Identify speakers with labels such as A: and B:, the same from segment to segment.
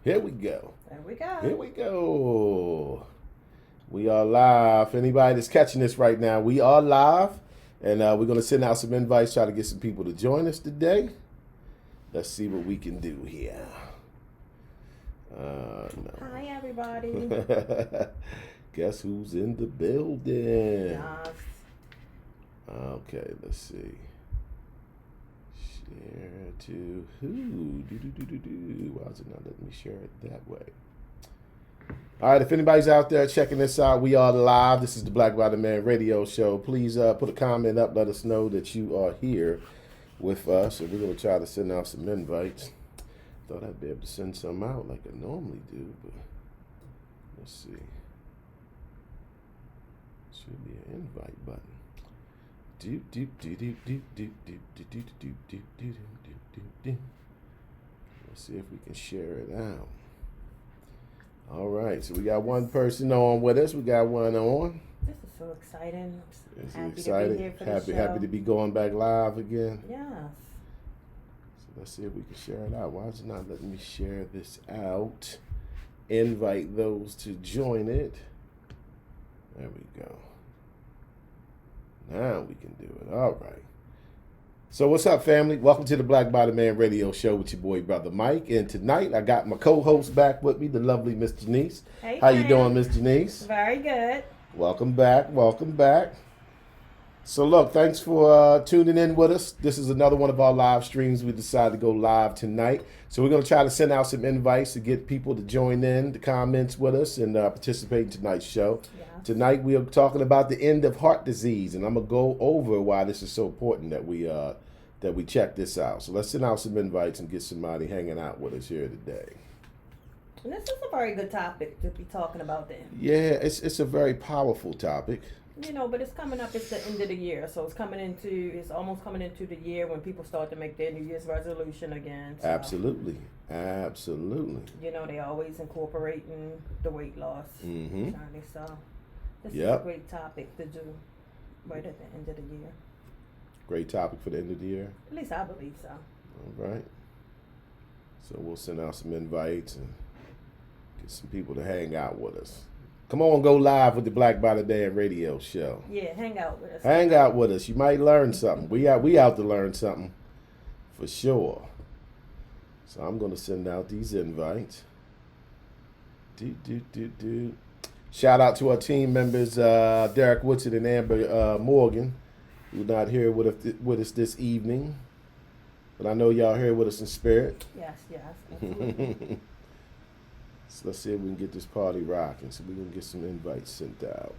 A: Here we go.
B: There we go.
A: Here we go. We are live. Anybody that's catching this right now, we are live. And we're going to send out some invites, try to get some people to join us today. Let's see what we can do here. No.
B: Hi, everybody.
A: Guess who's in the building?
B: Yes.
A: Okay, let's see. Share to who? Why is it not letting me share it that way? All right, if anybody's out there checking this out, we are live. This is the Black Body Man Radio Show. Please put a comment up. Let us know that you are here with us. And we're going to try to send out some invites. Thought I'd be able to send some out like I normally do, but let's see. Should be an invite button. Let's see if we can share it out. All right, so we got one person on with us. We got one on.
B: This is so exciting.
A: It's
B: happy
A: exciting.
B: To be here for the show.
A: Happy to be going back live again.
B: Yes.
A: So let's see if we can share it out. Why is it not letting me share this out? Invite those to join it. There we go. Now we can do it. All right. So what's up, family? Welcome to the Black Body Man Radio Show with your boy, Brother Mike. And tonight I got my co-host back with me, the lovely Miss Janice.
B: Hey,
A: how you doing, Miss Janice?
B: Very good.
A: Welcome back. Welcome back. So look, thanks for tuning in with us. This is another one of our live streams. We decided to go live tonight. So we're going to try to send out some invites to get people to join in the comments with us and participate in tonight's show.
B: Yeah.
A: Tonight we are talking about the end of heart disease, and I'm going to go over why this is so important that we check this out. So let's send out some invites and get somebody hanging out with us here today.
B: And this is a very good topic to be talking about then.
A: Yeah, it's a very powerful topic.
B: You know, but it's coming up, it's the end of the year. So it's almost coming into the year when people start to make their New Year's resolution again. So,
A: Absolutely.
B: You know, they always incorporating the weight loss
A: Mm-hmm.
B: journey. So this is
A: Yep.
B: a great topic to do right at the end of the year.
A: Great topic for the end of the year.
B: At least I believe so.
A: All right. So we'll send out some invites and get some people to hang out with us. Come on, go live with the Black Body Man Radio Show.
B: Yeah, hang out with us.
A: Hang out with us. You might learn something. We out to learn something for sure. So I'm going to send out these invites. Shout out to our team members, Derek Woodson and Amber Morgan, who are not here with us this evening. But I know y'all here with us in spirit.
B: Yes, absolutely.
A: So let's see if we can get this party rocking. So we're going to get some invites sent out.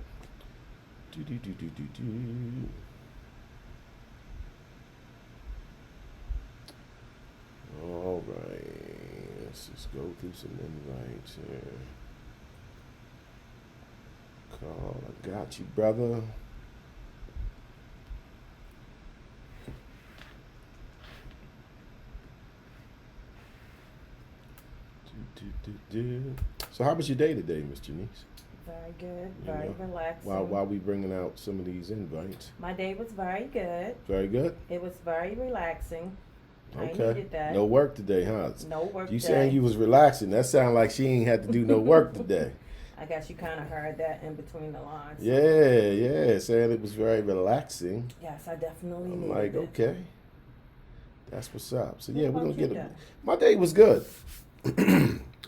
A: All right. Let's just go through some invites here. Carl, I got you, brother. So how was your day today, Miss Janice?
B: Very good, very relaxing.
A: While we bringing out some of these invites.
B: My day was very good.
A: Very good?
B: It was very relaxing.
A: Okay.
B: I needed that.
A: No work today, huh?
B: No work
A: You
B: today.
A: saying you was relaxing. That sounded like she ain't had to do no work today.
B: I guess you kind of heard that in between the lines.
A: Yeah, saying it was very relaxing.
B: Yes, I definitely
A: I'm
B: needed
A: like,
B: it.
A: okay. That's what's up. So
B: What
A: yeah, we're
B: about
A: gonna
B: your
A: get
B: day?
A: my day was good.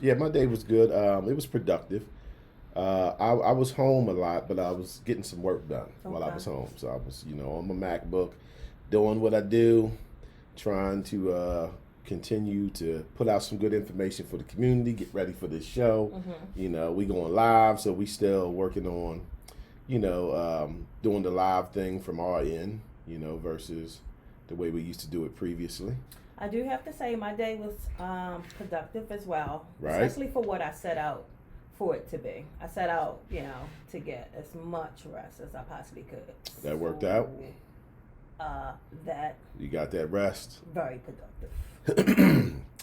A: Yeah, my day was good. It was productive. I was home a lot, but I was getting some work done while I
B: Okay.
A: was home. So I was, on my MacBook, doing what I do, trying to continue to put out some good information for the community, get ready for this show.
B: Mm-hmm.
A: We going live, so we still working on, doing the live thing from our end, versus the way we used to do it previously.
B: I do have to say my day was productive as well,
A: Right.
B: especially for what I set out for it to be. I set out, to get as much rest as I possibly could.
A: That worked out?
B: That
A: You got that rest?
B: very productive.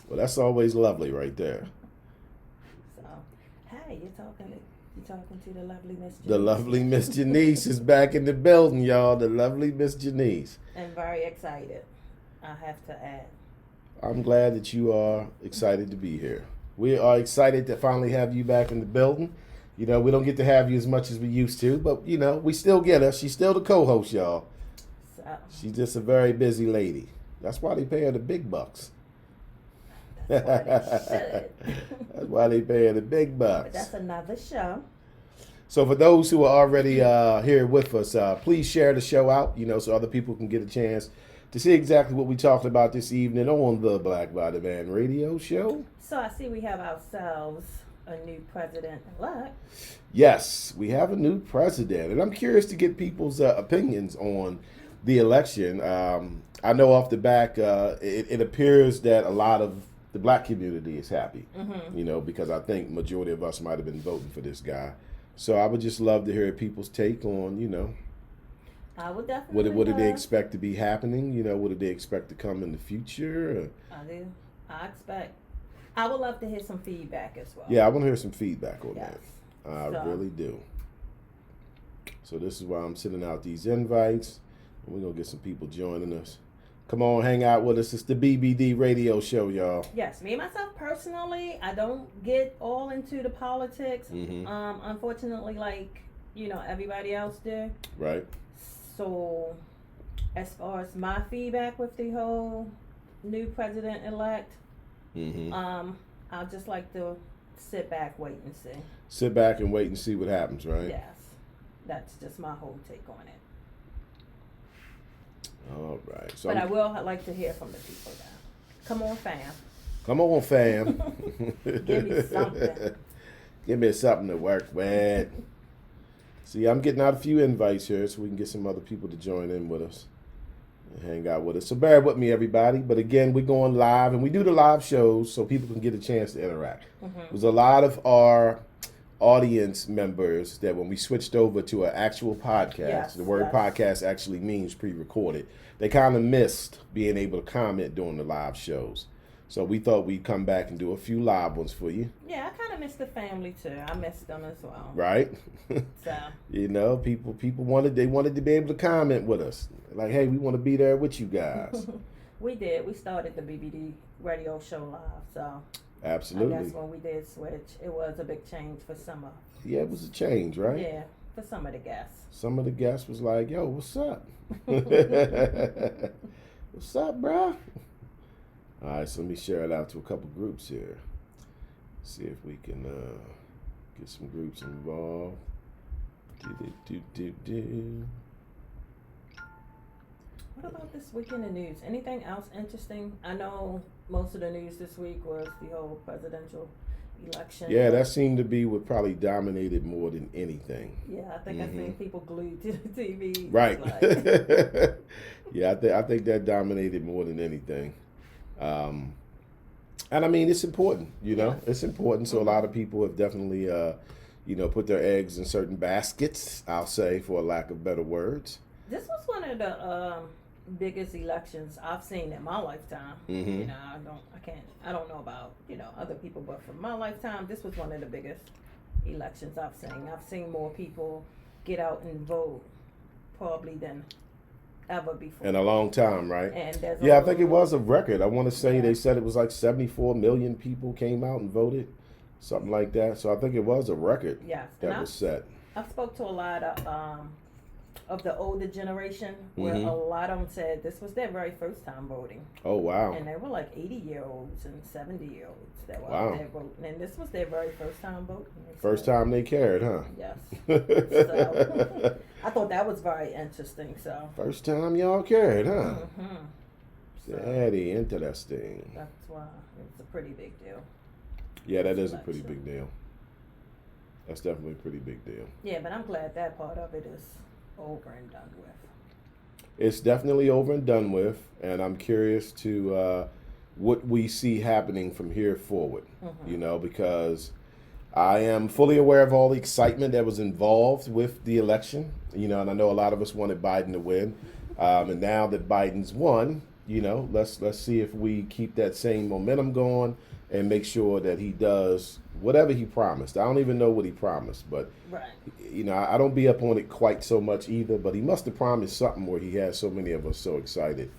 A: Well, that's always lovely right there.
B: So, hey, you're talking to the lovely Miss Janice.
A: The lovely Miss Janice is back in the building, y'all. The lovely Miss Janice.
B: And very excited, I have to add.
A: I'm glad that you are excited to be here. We are excited to finally have you back in the building. You know, we don't get to have you as much as we used to, but, you know, we still get her. She's still the co-host, y'all.
B: So,
A: She's just a very busy lady. That's why they pay her the big bucks.
B: that's why they should.
A: That's why they pay her the big bucks.
B: But that's another show.
A: So for those who are already here with us, please share the show out, you know, so other people can get a chance to see exactly what we talked about this evening on the Black Body Man Radio Show.
B: So I see we have ourselves a new president-elect.
A: Yes, we have a new president, and I'm curious to get people's opinions on the election. I know off the back, it appears that a lot of the black community is happy, you know, because I think majority of us might have been voting for this guy. So I would just love to hear people's take on, you know,
B: I would definitely.
A: what do they expect to be happening? You know, what do they expect to come in the future?
B: I do. I would love to hear some feedback as well.
A: Yeah, I want to hear some feedback on
B: Yes.
A: that. I
B: So-
A: really do. So this is why I'm sending out these invites. And we're going to get some people joining us. Come on, hang out with us. It's the BBD Radio Show, y'all.
B: Yes, me and myself personally, I don't get all into the politics.
A: Mhm.
B: Unfortunately, like, you know, everybody else do.
A: Right?
B: So, as far as my feedback with the whole new president-elect,
A: Mm-hmm.
B: I'll just like to sit back, wait and see.
A: Sit back and wait and see what happens, right?
B: Yes, that's just my whole take on it.
A: All right. So
B: But I will like to hear from the people now. Come on, fam.
A: come on, fam.
B: Give me something.
A: Give me something to work with. See, I'm getting out a few invites here so we can get some other people to join in with us and hang out with us. So bear with me, everybody. But again, we're going live, and we do the live shows so people can get a chance to interact. There's a lot of our audience members that when we switched over to an actual podcast,
B: Yes,
A: the word
B: yes.
A: podcast actually means pre-recorded, they kind of missed being able to comment during the live shows. So we thought we'd come back and do a few live ones for you,
B: Yeah, I kind of miss the family too. I miss them as well.
A: right?
B: So,
A: You know, people wanted to be able to comment with us. Like, hey, we want to be there with you guys.
B: we did. We started the BBD radio show live. So, I
A: Absolutely.
B: guess when we did switch, it was a big change for some of.
A: Yeah, it was a change, right?
B: Yeah, for some of the guests.
A: Some of the guests was like, yo, what's up? What's up, bruh? All right, so let me share it out to a couple groups here. See if we can get some groups involved. Do.
B: What about this week in the news? Anything else interesting? I know most of the news this week was the whole presidential election.
A: Yeah, that seemed to be what probably dominated more than anything.
B: Yeah, I think I've seen people glued to the TV.
A: Right.
B: Like,
A: Yeah, I think that dominated more than anything. And I mean, it's important, you know,
B: Yes.
A: it's important. So a lot of people have definitely, you know, put their eggs in certain baskets, I'll say, for a lack of better words.
B: this was one of the biggest elections I've seen in my lifetime.
A: Mhm.
B: You know, I don't know about, you know, other people, but for my lifetime, this was one of the biggest elections I've seen. I've seen more people get out and vote probably than ever before.
A: In a long time, right?
B: And there's
A: Yeah, I think it was a record. I want to say
B: Yeah.
A: they said it was like 74 million people came out and voted, something like that. So I think it was a record
B: Yes, and
A: that was set.
B: I spoke to a lot of the older generation where
A: Mhm.
B: a lot of them said this was their very first time voting.
A: Oh, wow.
B: And they were like 80-year-olds and 70-year-olds that were
A: Wow.
B: out there voting. And this was their very first time voting. They
A: First
B: said,
A: time they cared, huh?
B: Yes. So, I thought that was very interesting. So,
A: First time y'all cared, huh?
B: so
A: Very interesting.
B: that's why it's a pretty big deal.
A: Yeah, that is a pretty
B: Election.
A: big deal. That's definitely a pretty big deal.
B: Yeah, but I'm glad that part of it is over and done with.
A: It's definitely over and done with, and I'm curious to what we see happening from here forward, you know, because I am fully aware of all the excitement that was involved with the election, you know, and I know a lot of us wanted Biden to win, and now that Biden's won, you know, let's see if we keep that same momentum going and make sure that he does whatever he promised. I don't even know what he promised, but
B: Right.
A: you know, I don't be up on it quite so much either, but he must have promised something where he has so many of us so excited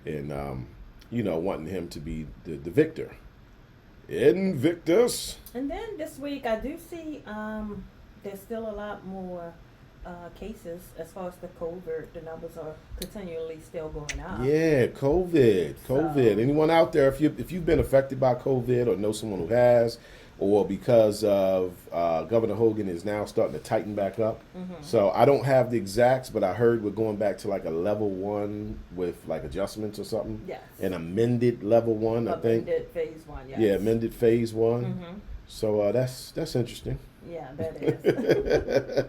A: and, you know, wanting him to be the victor. Invictus.
B: And then this week, I do see there's still a lot more cases as far as the COVID. The numbers are continually still going up.
A: Yeah, COVID.
B: So-
A: Anyone out there, if you've been affected by COVID or know someone who has, or because of Governor Hogan is now starting to tighten back up. So I don't have the exacts, but I heard we're going back to like a level 1 with like adjustments or something.
B: Yes.
A: An amended level 1, I think.
B: Amended phase 1, yes.
A: Yeah, amended phase 1. So that's interesting.
B: Yeah, that is.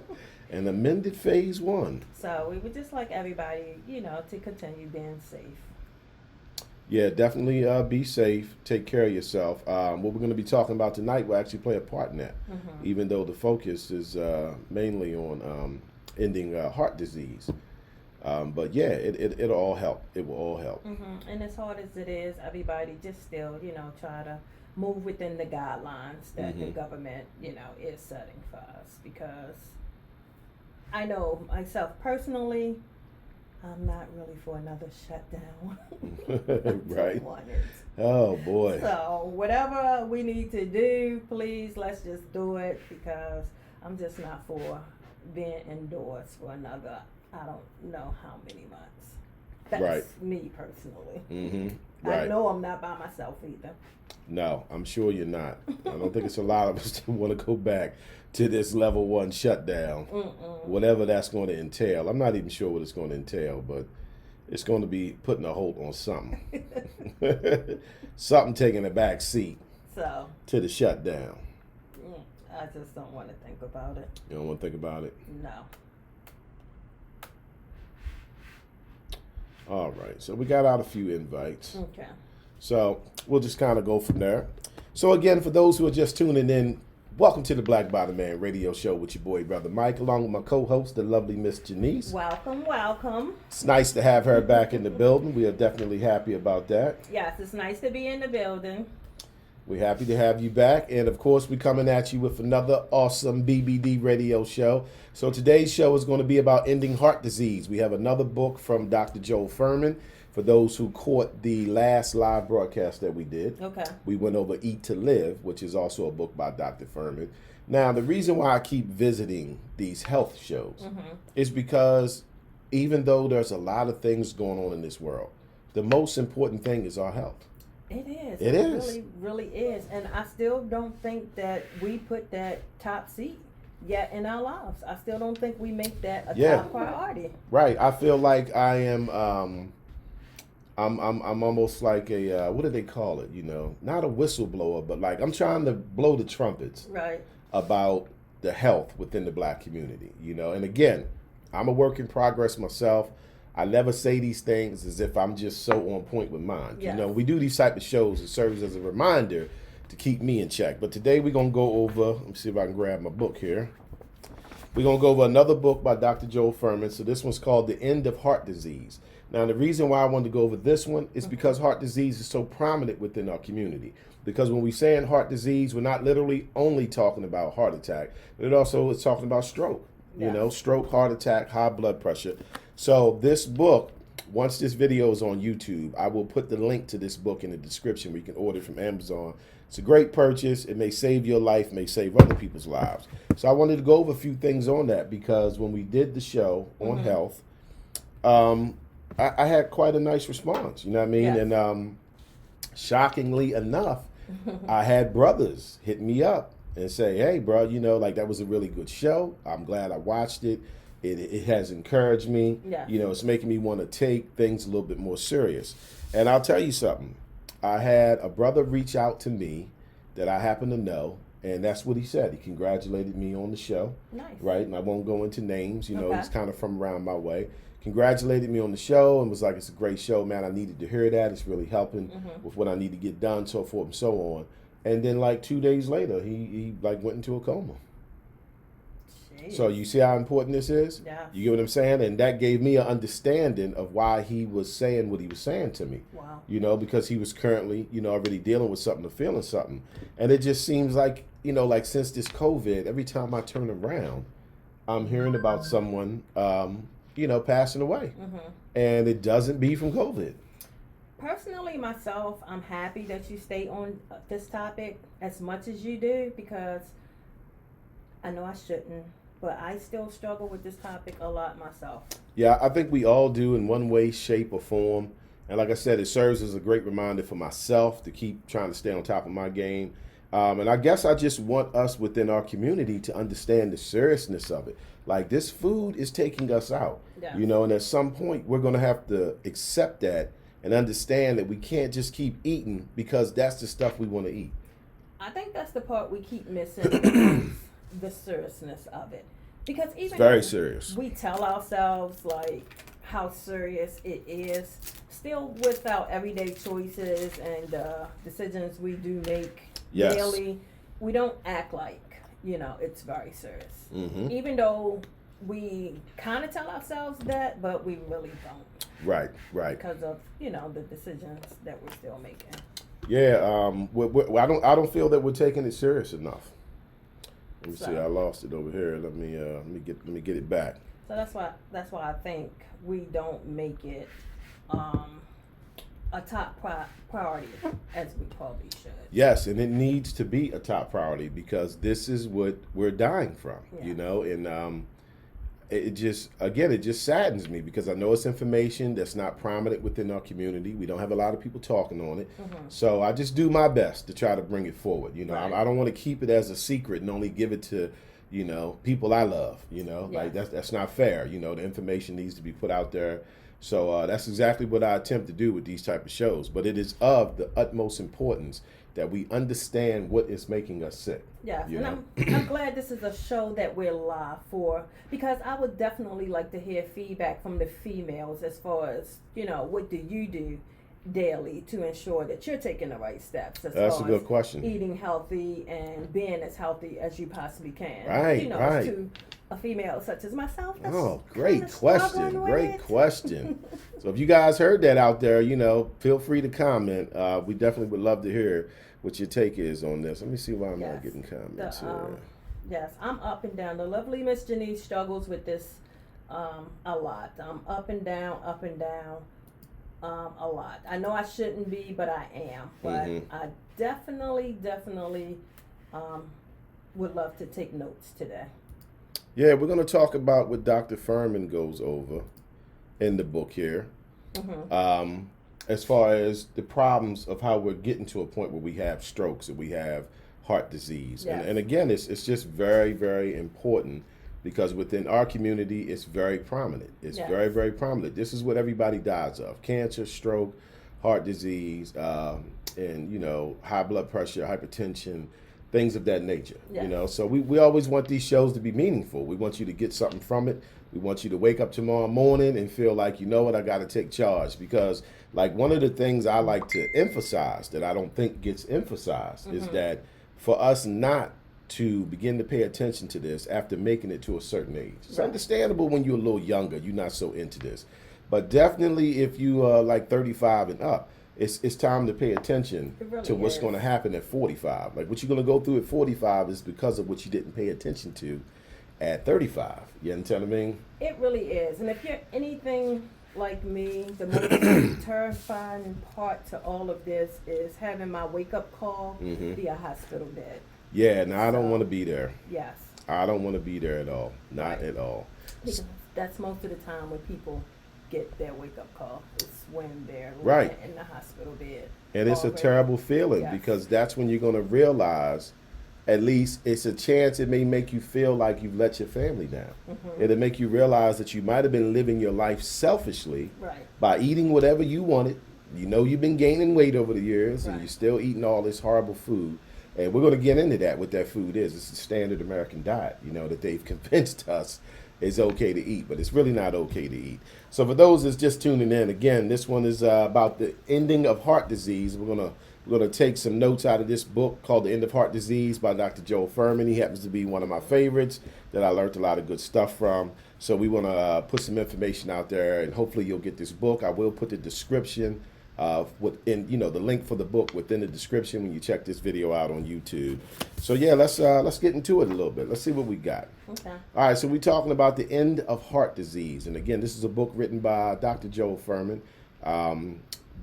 A: An amended phase 1.
B: So we would just like everybody, to continue being safe.
A: Yeah, definitely be safe. Take care of yourself. What we're going to be talking about tonight will actually play a part in that, even though the focus is mainly on ending heart disease. But yeah, it'll all help. It will all help.
B: And as hard as it is, everybody just still, try to move within the guidelines that the government, is setting for us. Because I know myself personally, I'm not really for another shutdown.
A: Right.
B: Want it.
A: Oh boy.
B: So whatever we need to do, please let's just do it, because I'm just not for being indoors for another, I don't know how many months. That's
A: Right.
B: me personally.
A: Right.
B: I know I'm not by myself either.
A: No, I'm sure you're not. I don't think it's a lot of us that want to go back to this level 1 shutdown, whatever that's going to entail. I'm not even sure what it's going to entail, but it's going to be putting a hold on something. Something taking a back seat
B: So
A: to the shutdown.
B: I just don't want to think about it.
A: You don't want to think about it?
B: No.
A: All right, so we got out a few invites.
B: Okay.
A: So we'll just kind of go from there. So again, for those who are just tuning in, welcome to the Black Bottom Man Radio Show with your boy, Brother Mike, along with my co-host, the lovely Miss Janice.
B: Welcome, welcome.
A: It's nice to have her back in the building. We are definitely happy about that.
B: Yes, it's nice to be in the building.
A: We're happy to have you back. And of course, we're coming at you with another awesome BBD radio show. So today's show is going to be about ending heart disease. We have another book from Dr. Joel Fuhrman. For those who caught the last live broadcast that we did,
B: Okay.
A: we went over Eat to Live, which is also a book by Dr. Fuhrman. Now, the reason why I keep visiting these health shows is because even though there's a lot of things going on in this world, the most important thing is our health.
B: It is.
A: It is.
B: Really, really is. And I still don't think that we put that top seat yet in our lives. I still don't think we make that a top priority.
A: Right. I feel like I am I'm almost like a what do they call it? Not a whistleblower, but like I'm trying to blow the trumpets
B: Right.
A: about the health within the black community. And again, I'm a work in progress myself. I never say these things as if I'm just so on point with mine.
B: Yes.
A: We do these type of shows. It serves as a reminder to keep me in check. But today we're gonna go over. Let me see if I can grab my book here. We're gonna go over another book by Dr. Joel Fuhrman. So this one's called The End of Heart Disease. Now, the reason why I wanted to go over this one is because heart disease is so prominent within our community. Because when we say in heart disease, we're not literally only talking about heart attack, but it also is talking about stroke.
B: Yes.
A: Stroke, heart attack, high blood pressure. So this book, once this video is on YouTube, I will put the link to this book in the description where you can order it from Amazon. It's a great purchase. It may save your life, may save other people's lives. So I wanted to go over a few things on that because when we did the show on health, I had quite a nice response, you know what I mean?
B: Yes.
A: And shockingly enough, I had brothers hit me up and say, hey, bro, like that was a really good show. I'm glad I watched it. It has encouraged me.
B: Yes.
A: It's making me want to take things a little bit more serious. And I'll tell you something. I had a brother reach out to me that I happen to know, and that's what he said. He congratulated me on the show.
B: Nice.
A: Right? And I won't go into names.
B: Okay.
A: He's kind of from around my way. Congratulated me on the show and was like, it's a great show, man. I needed to hear that. It's really helping with what I need to get done, so forth and so on. And then like 2 days later, he like went into a coma.
B: Jeez.
A: So you see how important this is?
B: Yeah.
A: You get what I'm saying? And that gave me an understanding of why he was saying what he was saying to me.
B: Wow.
A: Because he was currently, already dealing with something or feeling something. And it just seems like, like since this COVID, every time I turn around, I'm hearing about someone, passing away. And it doesn't be from COVID.
B: Personally, myself, I'm happy that you stay on this topic as much as you do, because I know I shouldn't, but I still struggle with this topic a lot myself.
A: Yeah, I think we all do in one way, shape, or form. And like I said, it serves as a great reminder for myself to keep trying to stay on top of my game. And I guess I just want us within our community to understand the seriousness of it. Like, this food is taking us out,
B: Yeah.
A: you know, and at some point we're going to have to accept that and understand that we can't just keep eating because that's the stuff we want to eat.
B: I think that's the part we keep missing, is the seriousness of it. Because even
A: It's very
B: though
A: serious.
B: we tell ourselves like how serious it is, still with our everyday choices and decisions we do make
A: Yes.
B: daily, we don't act like, it's very serious.
A: Mm-hmm.
B: Even though we kind of tell ourselves that, but we really don't,
A: Right, right.
B: because of, the decisions that we're still making.
A: Yeah, I don't feel that we're taking it serious enough. Let me see. I lost it over here. Let me get it back.
B: So that's why I think we don't make it a top priority as we probably should.
A: Yes, and it needs to be a top priority because this is what we're dying from,
B: Yeah.
A: and it just saddens me because I know it's information that's not prominent within our community. We don't have a lot of people talking on it.
B: Mm-hmm.
A: So I just do my best to try to bring it forward.
B: Right.
A: I don't want to keep it as a secret and only give it to, people I love,
B: Yeah.
A: like that's not fair. The information needs to be put out there. So that's exactly what I attempt to do with these type of shows. But it is of the utmost importance that we understand what is making us sick.
B: Yes,
A: you
B: and
A: know?
B: I'm glad this is a show that we're live for, because I would definitely like to hear feedback from the females as far as, what do you do daily to ensure that you're taking the right steps as
A: That's
B: far
A: a good
B: as
A: question.
B: eating healthy and being as healthy as you possibly can.
A: Right, right.
B: To a female such as myself. That's
A: Oh, great
B: kinda
A: question.
B: struggling with
A: Great
B: it.
A: question. So if you guys heard that out there, feel free to comment. We definitely would love to hear what your take is on this. Let me see why I'm not
B: Yes.
A: getting comments here.
B: Yes, I'm up and down. The lovely Miss Janice struggles with this a lot. I'm up and down, a lot. I know I shouldn't be, but I am. But I definitely would love to take notes today.
A: Yeah, we're going to talk about what Dr. Fuhrman goes over in the book here.
B: Mm-hmm.
A: As far as the problems of how we're getting to a point where we have strokes and we have heart disease.
B: Yes.
A: And again, it's just very, very important because within our community, it's very prominent. It's
B: Yes.
A: very, very prominent. This is what everybody dies of: cancer, stroke, heart disease, and, high blood pressure, hypertension, things of that nature.
B: Yes.
A: So we always want these shows to be meaningful. We want you to get something from it. We want you to wake up tomorrow morning and feel like, I got to take charge. Because, like, one of the things I like to emphasize that I don't think gets emphasized is that for us not to begin to pay attention to this after making it to a certain age. It's
B: Right.
A: understandable when you're a little younger, you're not so into this. But definitely if you are like 35 and up, it's time to pay attention
B: It really
A: to what's
B: is.
A: going to happen at 45. Like, what you're going to go through at 45 is because of what you didn't pay attention to at 35. You understand what I mean?
B: It really is. And if you're anything like me, the most terrifying part to all of this is having my wake-up call be a hospital bed.
A: Yeah, now I don't
B: So-
A: want to be there.
B: Yes.
A: I don't want to be there at all. Not at all.
B: Because that's most of the time when people get their wake-up call. It's when they're
A: Right.
B: in the hospital bed.
A: And it's a
B: already.
A: terrible feeling
B: Yes.
A: because that's when you're going to realize, at least it's a chance it may make you feel like you've let your family down. It'll make you realize that you might have been living your life selfishly
B: Right.
A: by eating whatever you wanted. You've been gaining weight over the years and
B: Right.
A: you're still eating all this horrible food. And we're going to get into that, what that food is. It's the standard American diet, that they've convinced us is okay to eat, but it's really not okay to eat. So for those that's just tuning in, again, this one is about the ending of heart disease. We're gonna take some notes out of this book called The End of Heart Disease by Dr. Joel Fuhrman. He happens to be one of my favorites that I learned a lot of good stuff from. So we want to put some information out there, and hopefully you'll get this book. I will put the description the link for the book within the description when you check this video out on YouTube. So yeah, let's get into it a little bit. Let's see what we got.
B: Okay.
A: All right, so we're talking about The End of Heart Disease. And again, this is a book written by Dr. Joel Fuhrman.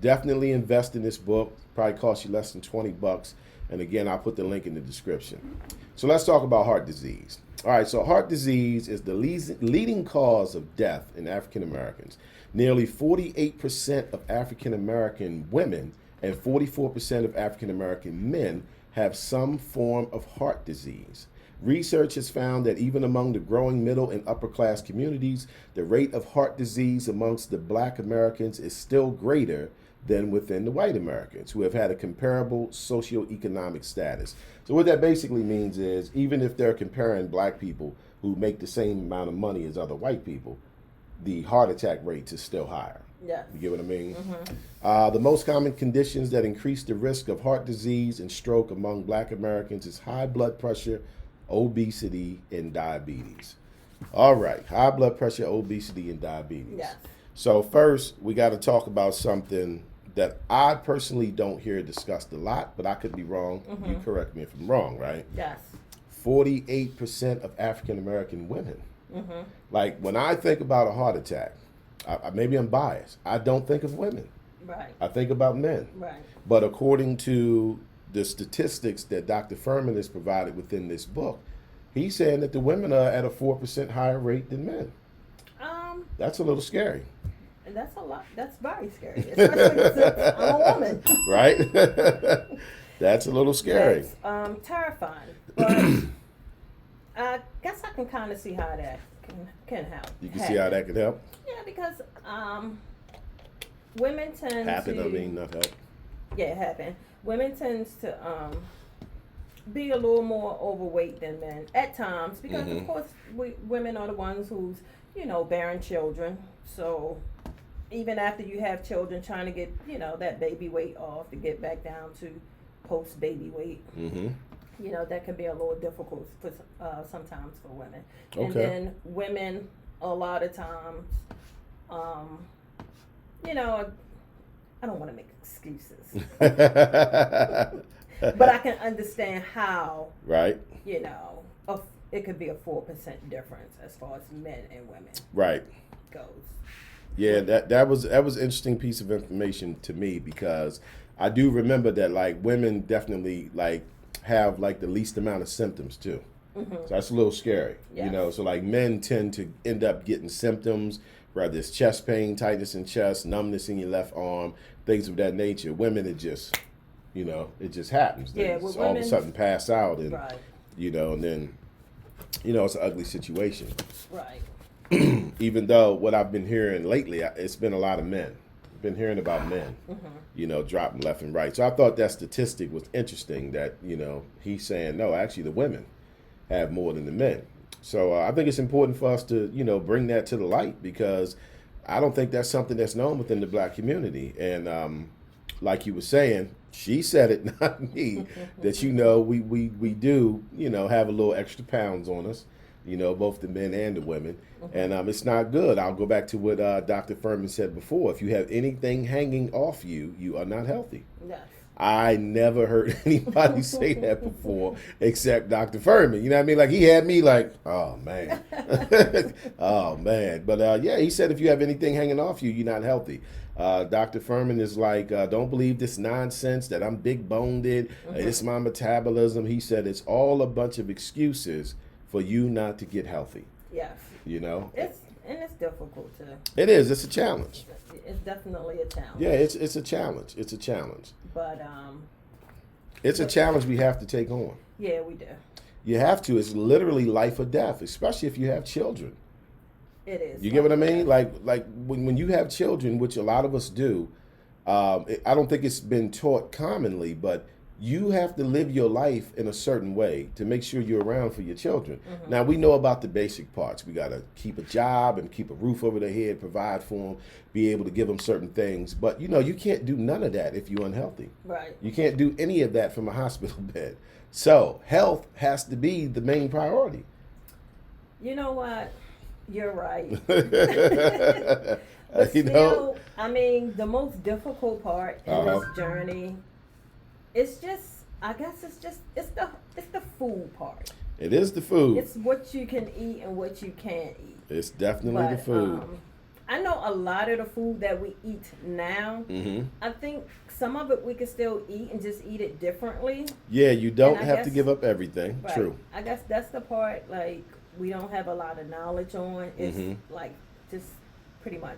A: definitely invest in this book. Probably cost you less than $20. And again, I'll put the link in the description. So let's talk about heart disease. All right, so heart disease is the leading cause of death in African Americans. Nearly 48% of African American women and 44% of African American men have some form of heart disease. Research has found that even among the growing middle and upper class communities, the rate of heart disease amongst the Black Americans is still greater than within the white Americans, who have had a comparable socioeconomic status. So what that basically means is, even if they're comparing Black people who make the same amount of money as other white people, the heart attack rates is still higher.
B: Yeah.
A: You get what I mean?
B: Mm-hmm.
A: The most common conditions that increase the risk of heart disease and stroke among Black Americans is high blood pressure, obesity, and diabetes. All right, high blood pressure, obesity, and diabetes.
B: Yes.
A: So first, we got to talk about something that I personally don't hear discussed a lot, but I could be wrong.
B: Mm-hmm.
A: You correct me if I'm wrong, right?
B: Yes.
A: 48% of African American women.
B: Mm-hmm.
A: Like, when I think about a heart attack, maybe I'm biased. I don't think of women.
B: Right.
A: I think about men.
B: Right.
A: But according to the statistics that Dr. Fuhrman has provided within this book, he's saying that the women are at a 4% higher rate than men. That's a little scary.
B: And that's a lot. That's very scary, especially since I'm a woman.
A: Right? That's a little scary.
B: That's terrifying. But I guess I can kind of see how that can help.
A: You can see how that could help?
B: Yeah, because women tend
A: Not help.
B: Yeah, it happened. Women tends to be a little more overweight than men at times because,
A: Mm-hmm.
B: of course, women are the ones who's, bearing children. So even after you have children, trying to get, that baby weight off to get back down to post-baby weight,
A: Mm-hmm.
B: That can be a little difficult for sometimes for women.
A: Okay.
B: And then women, a lot of times, I don't want to make excuses, but I can understand how,
A: Right.
B: it could be a 4% difference as far as men and women
A: Right.
B: goes.
A: Yeah, that was an interesting piece of information to me, because I do remember that, like, women definitely, like, have, like, the least amount of symptoms too.
B: Mm-hmm.
A: So that's a little scary,
B: Yes.
A: So, like, men tend to end up getting symptoms, whether it's chest pain, tightness in chest, numbness in your left arm, things of that nature. Women, it just, it just happens. They
B: Yeah,
A: just
B: well,
A: all of a sudden pass out, and
B: Right.
A: And then, it's an ugly situation.
B: Right.
A: Even though what I've been hearing lately, it's been a lot of men. I've been hearing about men, dropping left and right. So I thought that statistic was interesting that, he's saying, no, actually the women have more than the men. So I think it's important for us to, bring that to the light, because I don't think that's something that's known within the Black community. And like you were saying, she said it, not me, that, we do, have a little extra pounds on us, both the men and the women. And it's not good. I'll go back to what Dr. Fuhrman said before. If you have anything hanging off you, you are not healthy.
B: Yes.
A: I never heard anybody say that before except Dr. Fuhrman. You know what I mean? Like, he had me like, oh, man. Oh, man. But, he said if you have anything hanging off you, you're not healthy. Dr. Fuhrman is like, don't believe this nonsense that I'm big-boned. It's my metabolism. He said it's all a bunch of excuses for you not to get healthy.
B: Yes. It's difficult to.
A: It is. It's a challenge.
B: It's definitely a challenge.
A: Yeah, it's a challenge. It's a challenge.
B: But
A: it's a challenge we have to take on.
B: Yeah, we do.
A: You have to. It's literally life or death, especially if you have children.
B: It is.
A: You get what I mean? Like when you have children, which a lot of us do, I don't think it's been taught commonly, but you have to live your life in a certain way to make sure you're around for your children. Mm-hmm. Now, we know about the basic parts. We got to keep a job and keep a roof over their head, provide for them, be able to give them certain things. But, you can't do none of that if you're unhealthy.
B: Right.
A: You can't do any of that from a hospital bed. So health has to be the main priority.
B: You know what? You're right.
A: But
B: still, I mean, the most difficult part in this journey, it's the food part.
A: It is the food.
B: It's what you can eat and what you can't eat.
A: It's definitely the food.
B: I know a lot of the food that we eat now. I think some of it we can still eat and just eat it differently.
A: Yeah, you don't
B: And I
A: have to
B: guess-
A: give up everything.
B: Right.
A: True.
B: I guess that's the part like we don't have a lot of knowledge on. It's like just pretty much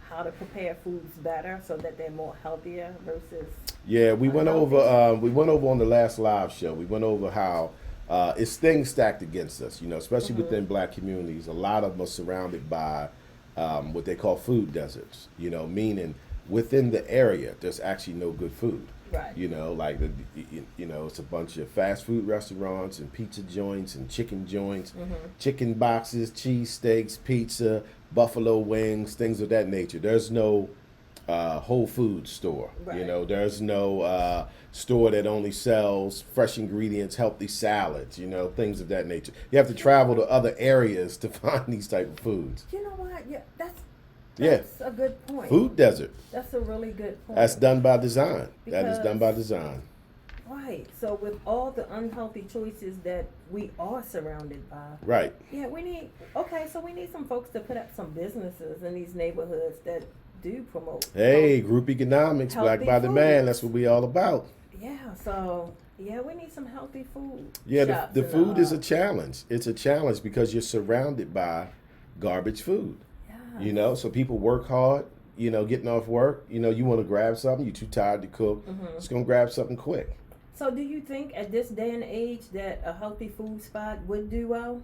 B: how to prepare foods better so that they're more healthier versus.
A: Yeah, we went
B: unhealthy.
A: over. We went over on the last live show. We went over how it's things stacked against us. You know, especially within Black communities. A lot of them are surrounded by what they call food deserts. You know, meaning within the area there's actually no good food.
B: Right.
A: You know, like you know, it's a bunch of fast food restaurants and pizza joints and chicken joints, chicken boxes, cheese steaks, pizza, buffalo wings, things of that nature. There's no Whole Foods store.
B: Right.
A: You know, there's no store that only sells fresh ingredients, healthy salads. You know, things of that nature. You have to travel to other areas to find these type of foods.
B: You know what? Yeah, that's
A: Yeah,
B: a good point.
A: food desert.
B: That's a really good point.
A: That's done by design. That is
B: Because-
A: done by design.
B: Right. So with all the unhealthy choices that we are surrounded by,
A: Right.
B: yeah, we need some folks to put up some businesses in these neighborhoods that do promote.
A: Hey, group economics, Black
B: Healthy
A: by the Man.
B: foods.
A: That's what we all about.
B: Yeah. So yeah, we need some healthy food.
A: Yeah,
B: shops
A: the
B: in
A: food is a challenge. It's a challenge because you're surrounded by garbage food.
B: Yeah.
A: You know, so people work hard. You know, getting off work. You know, you want to grab something. You're too tired to cook. Just gonna grab something quick.
B: So do you think at this day and age that a healthy food spot would do well?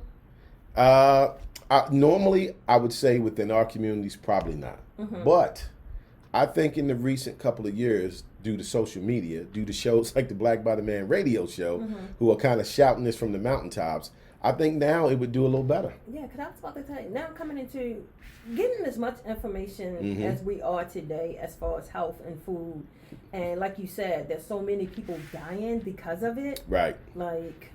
A: Normally, I would say within our communities, probably not. But I think in the recent couple of years, due to social media, due to shows like the Black by the Man radio show, who are kind of shouting this from the mountaintops, I think now it would do a little better.
B: Yeah, because I was about to tell you, now coming into getting as much information as we are today as far as health and food. And like you said, there's so many people dying because of it.
A: Right.
B: Like,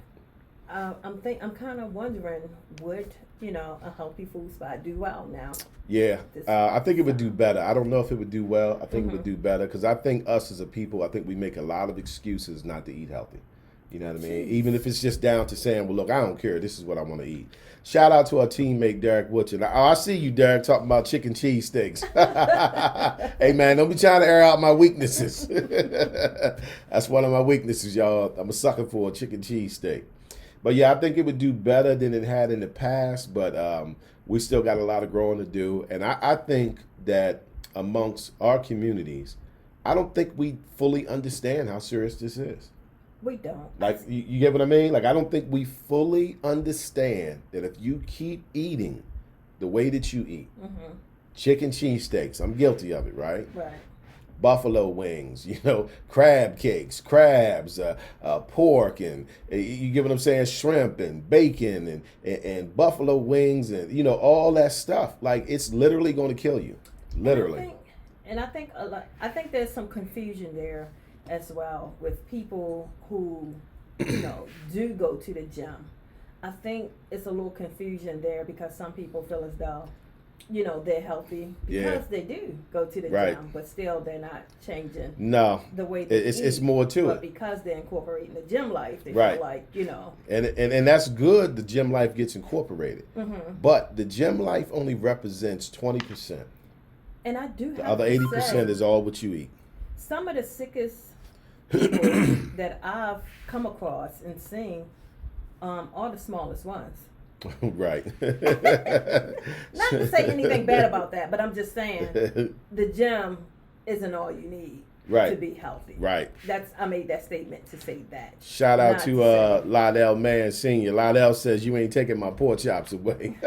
B: I'm kind of wondering, would, a healthy food spot do well now?
A: Yeah,
B: This-
A: I think it would do better. I don't know if it would do well. I think it would do better because I think us as a people, I think we make a lot of excuses not to eat healthy. You know what I mean? Even if it's just down to saying, well, look, I don't care. This is what I want to eat. Shout out to our teammate, Derek Woodson. Oh, I see you, Derek, talking about chicken cheese steaks. Hey, man, don't be trying to air out my weaknesses. That's one of my weaknesses, y'all. I'm a sucker for a chicken cheese steak. But, yeah, I think it would do better than it had in the past. But we still got a lot of growing to do. And I think that amongst our communities, I don't think we fully understand how serious this is.
B: We don't.
A: Like, you get what I mean? Like, I don't think we fully understand that if you keep eating the way that you eat, chicken cheesesteaks, I'm guilty of it, right?
B: Right.
A: Buffalo wings, crab cakes, crabs, pork, and you get what I'm saying, shrimp and bacon and buffalo wings and, all that stuff. Like, it's literally going to kill you. Literally.
B: I think there's some confusion there as well with people who, do go to the gym. I think it's a little confusion there because some people feel as though, they're healthy because they do go to the gym, but still they're not changing the way they eat.
A: It's more to
B: but
A: it.
B: because they're incorporating the gym life, they
A: Right.
B: feel like,
A: And that's good. The gym life gets incorporated, but the gym life only represents 20%.
B: And I do have
A: The other
B: to
A: 80%
B: say,
A: is all what you eat.
B: some of the sickest people that I've come across and seen are the smallest ones.
A: Right.
B: Not to say anything bad about that, but I'm just saying the gym isn't all you need
A: Right.
B: to be healthy.
A: Right.
B: I made that statement to say that.
A: Shout out
B: Not
A: to
B: say-
A: Lydell Man Sr. Lydell says you ain't taking my pork chops away.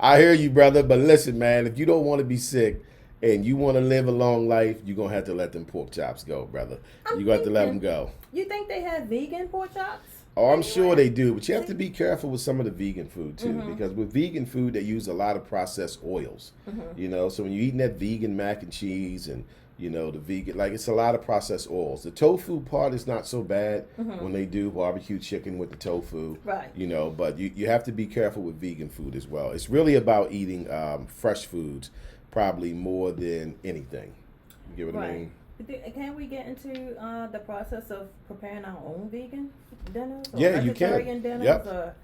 A: I hear you, brother, but listen, man, if you don't want to be sick and you want to live a long life, you're going to have to let them pork chops go, brother. You're going to have to let them go.
B: You think they have vegan pork chops?
A: Oh, I'm
B: anywhere?
A: sure they do, but you have to be careful with some of the vegan food too, because with vegan food they use a lot of processed oils. So when you're eating that vegan mac and cheese and the vegan, like, it's a lot of processed oils. The tofu part is not so bad when they do barbecue chicken with the tofu,
B: Right.
A: But you have to be careful with vegan food as well. It's really about eating fresh foods, probably more than anything. You get what I mean?
B: Can we get into the process of preparing our own vegan dinners? Or
A: Yeah, you can.
B: vegetarian dinners?
A: Yep.
B: Or,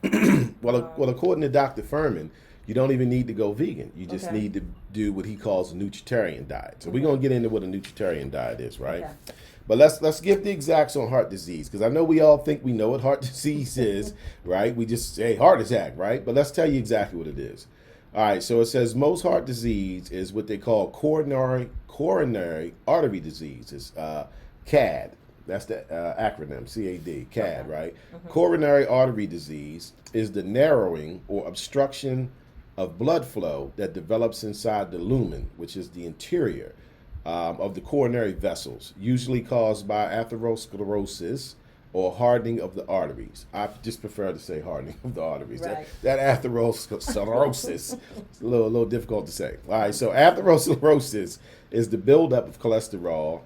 A: Well, according to Dr. Fuhrman, You don't even need to go vegan. You just need to do what he calls a nutritarian diet. So we're going to get into what a nutritarian diet is, right?
B: Okay.
A: But let's give the exacts on heart disease, because I know we all think we know what heart disease is, right? We just say heart attack, right? But let's tell you exactly what it is. All right, so it says most heart disease is what they call coronary artery disease. It's CAD. That's the acronym, CAD, CAD, right? Coronary artery disease is the narrowing or obstruction of blood flow that develops inside the lumen, which is the interior of the coronary vessels, usually caused by atherosclerosis or hardening of the arteries. I just prefer to say hardening of the arteries.
B: Right.
A: That atherosclerosis is a little difficult to say. All right, so atherosclerosis is the buildup of cholesterol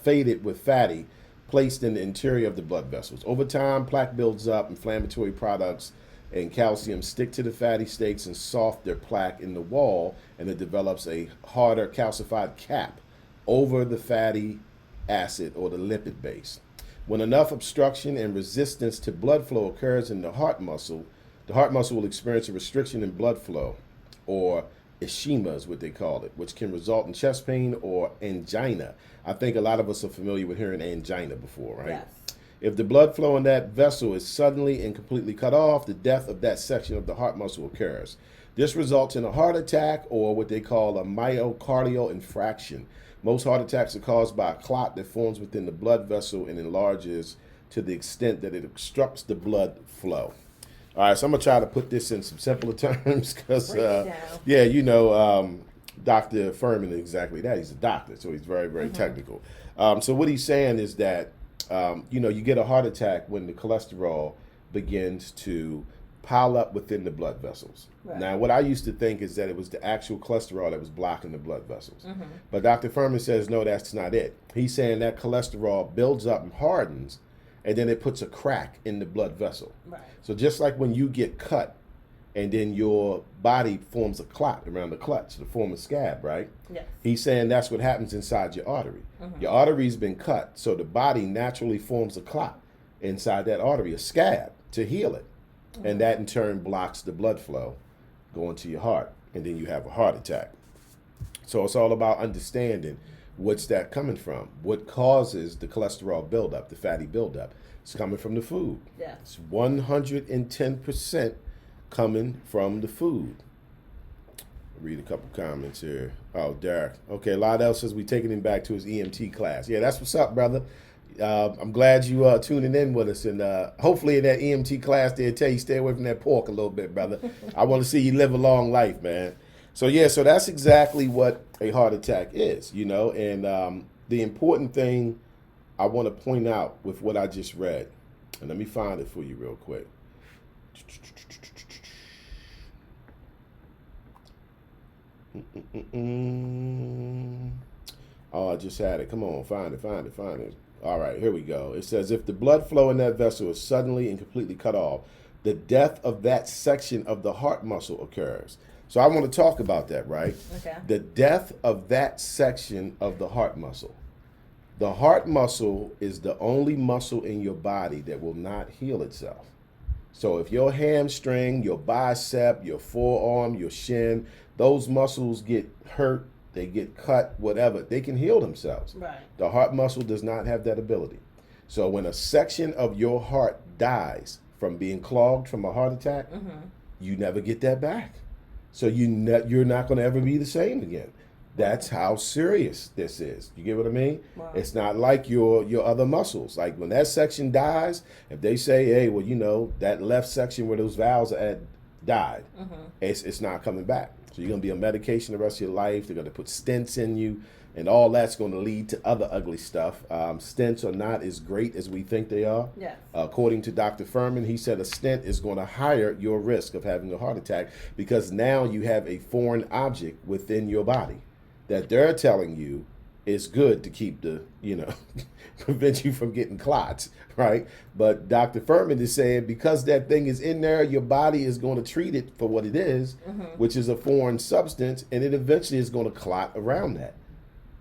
A: faded with fatty placed in the interior of the blood vessels. Over time, plaque builds up, inflammatory products and calcium stick to the fatty steaks and soft their plaque in the wall, and it develops a harder calcified cap over the fatty acid or the lipid base. When enough obstruction and resistance to blood flow occurs in the heart muscle will experience a restriction in blood flow, or ischemia is what they call it, which can result in chest pain or angina. I think a lot of us are familiar with hearing angina before, right?
B: Yes.
A: If the blood flow in that vessel is suddenly and completely cut off, the death of that section of the heart muscle occurs. This results in a heart attack, or what they call a myocardial infarction. Most heart attacks are caused by a clot that forms within the blood vessel and enlarges to the extent that it obstructs the blood flow. All right, so I'm going to try to put this in some simpler terms because, yeah, you know, Dr. Fuhrman is exactly that. He's a doctor, so he's very, very technical. So what he's saying is that, you know, you get a heart attack when the cholesterol begins to pile up within the blood vessels. Right. Now, what I used to think is that it was the actual cholesterol that was blocking the blood vessels. But Dr. Fuhrman says, no, that's not it. He's saying that cholesterol builds up and hardens, and then it puts a crack in the blood vessel. Right. So just like when you get cut, and then your body forms a clot around the clutch to form a scab, right? Yes. He's saying that's what happens inside your artery. Your artery's been cut, so the body naturally forms a clot inside that artery, a scab, to heal it. And that in turn blocks the blood flow going to your heart, and then you have a heart attack. So it's all about understanding what's that coming from. What causes the cholesterol buildup, the fatty buildup? It's coming from the food. Yeah. It's 110% coming from the food. Read a couple comments here. Oh, Derek. Okay, Lydell says we taking him back to his EMT class. Yeah, that's what's up, brother. I'm glad you tuning in with us, and hopefully in that EMT class they'll tell you stay away from that pork a little bit, brother. I want to see you live a long life, man. So yeah, so that's exactly what a heart attack is, you know, and the important thing I want to point out with what I just read, and let me find it for you real quick. Oh, I just had it. Come on, find it. All right, here we go. It says, if the blood flow in that vessel is suddenly and completely cut off, the death of that section of the heart muscle occurs. So I want to talk about that, right? Okay. The death of that section of the heart muscle. The heart muscle is the only muscle in your body that will not heal itself. So if your hamstring, your bicep, your forearm, your shin, those muscles get hurt, they get cut, whatever, they can heal themselves. Right. The heart muscle does not have that ability. So when a section of your heart dies from being clogged from a heart attack, you never get that back. So you're not going to ever be the same again. That's how serious this is. You get what I mean? Wow. It's not like your other muscles. Like when that section dies, if they say, hey, well, you know, that left section where those valves are at died, it's not coming back. So you're going to be on medication the rest of your life. They're going to put stents in you, and all that's going to lead to other ugly stuff. Stents are not as great as we think they are. Yes. According to Dr. Fuhrman, he said a stent is going to higher your risk of having a heart attack because now you have a foreign object within your body that they're telling you is good to keep the, you know, prevent you from getting clots, right? But Dr. Fuhrman is saying because that thing is in there, your body is going to treat it for what it is, which is a foreign substance, and it eventually is going to clot around that.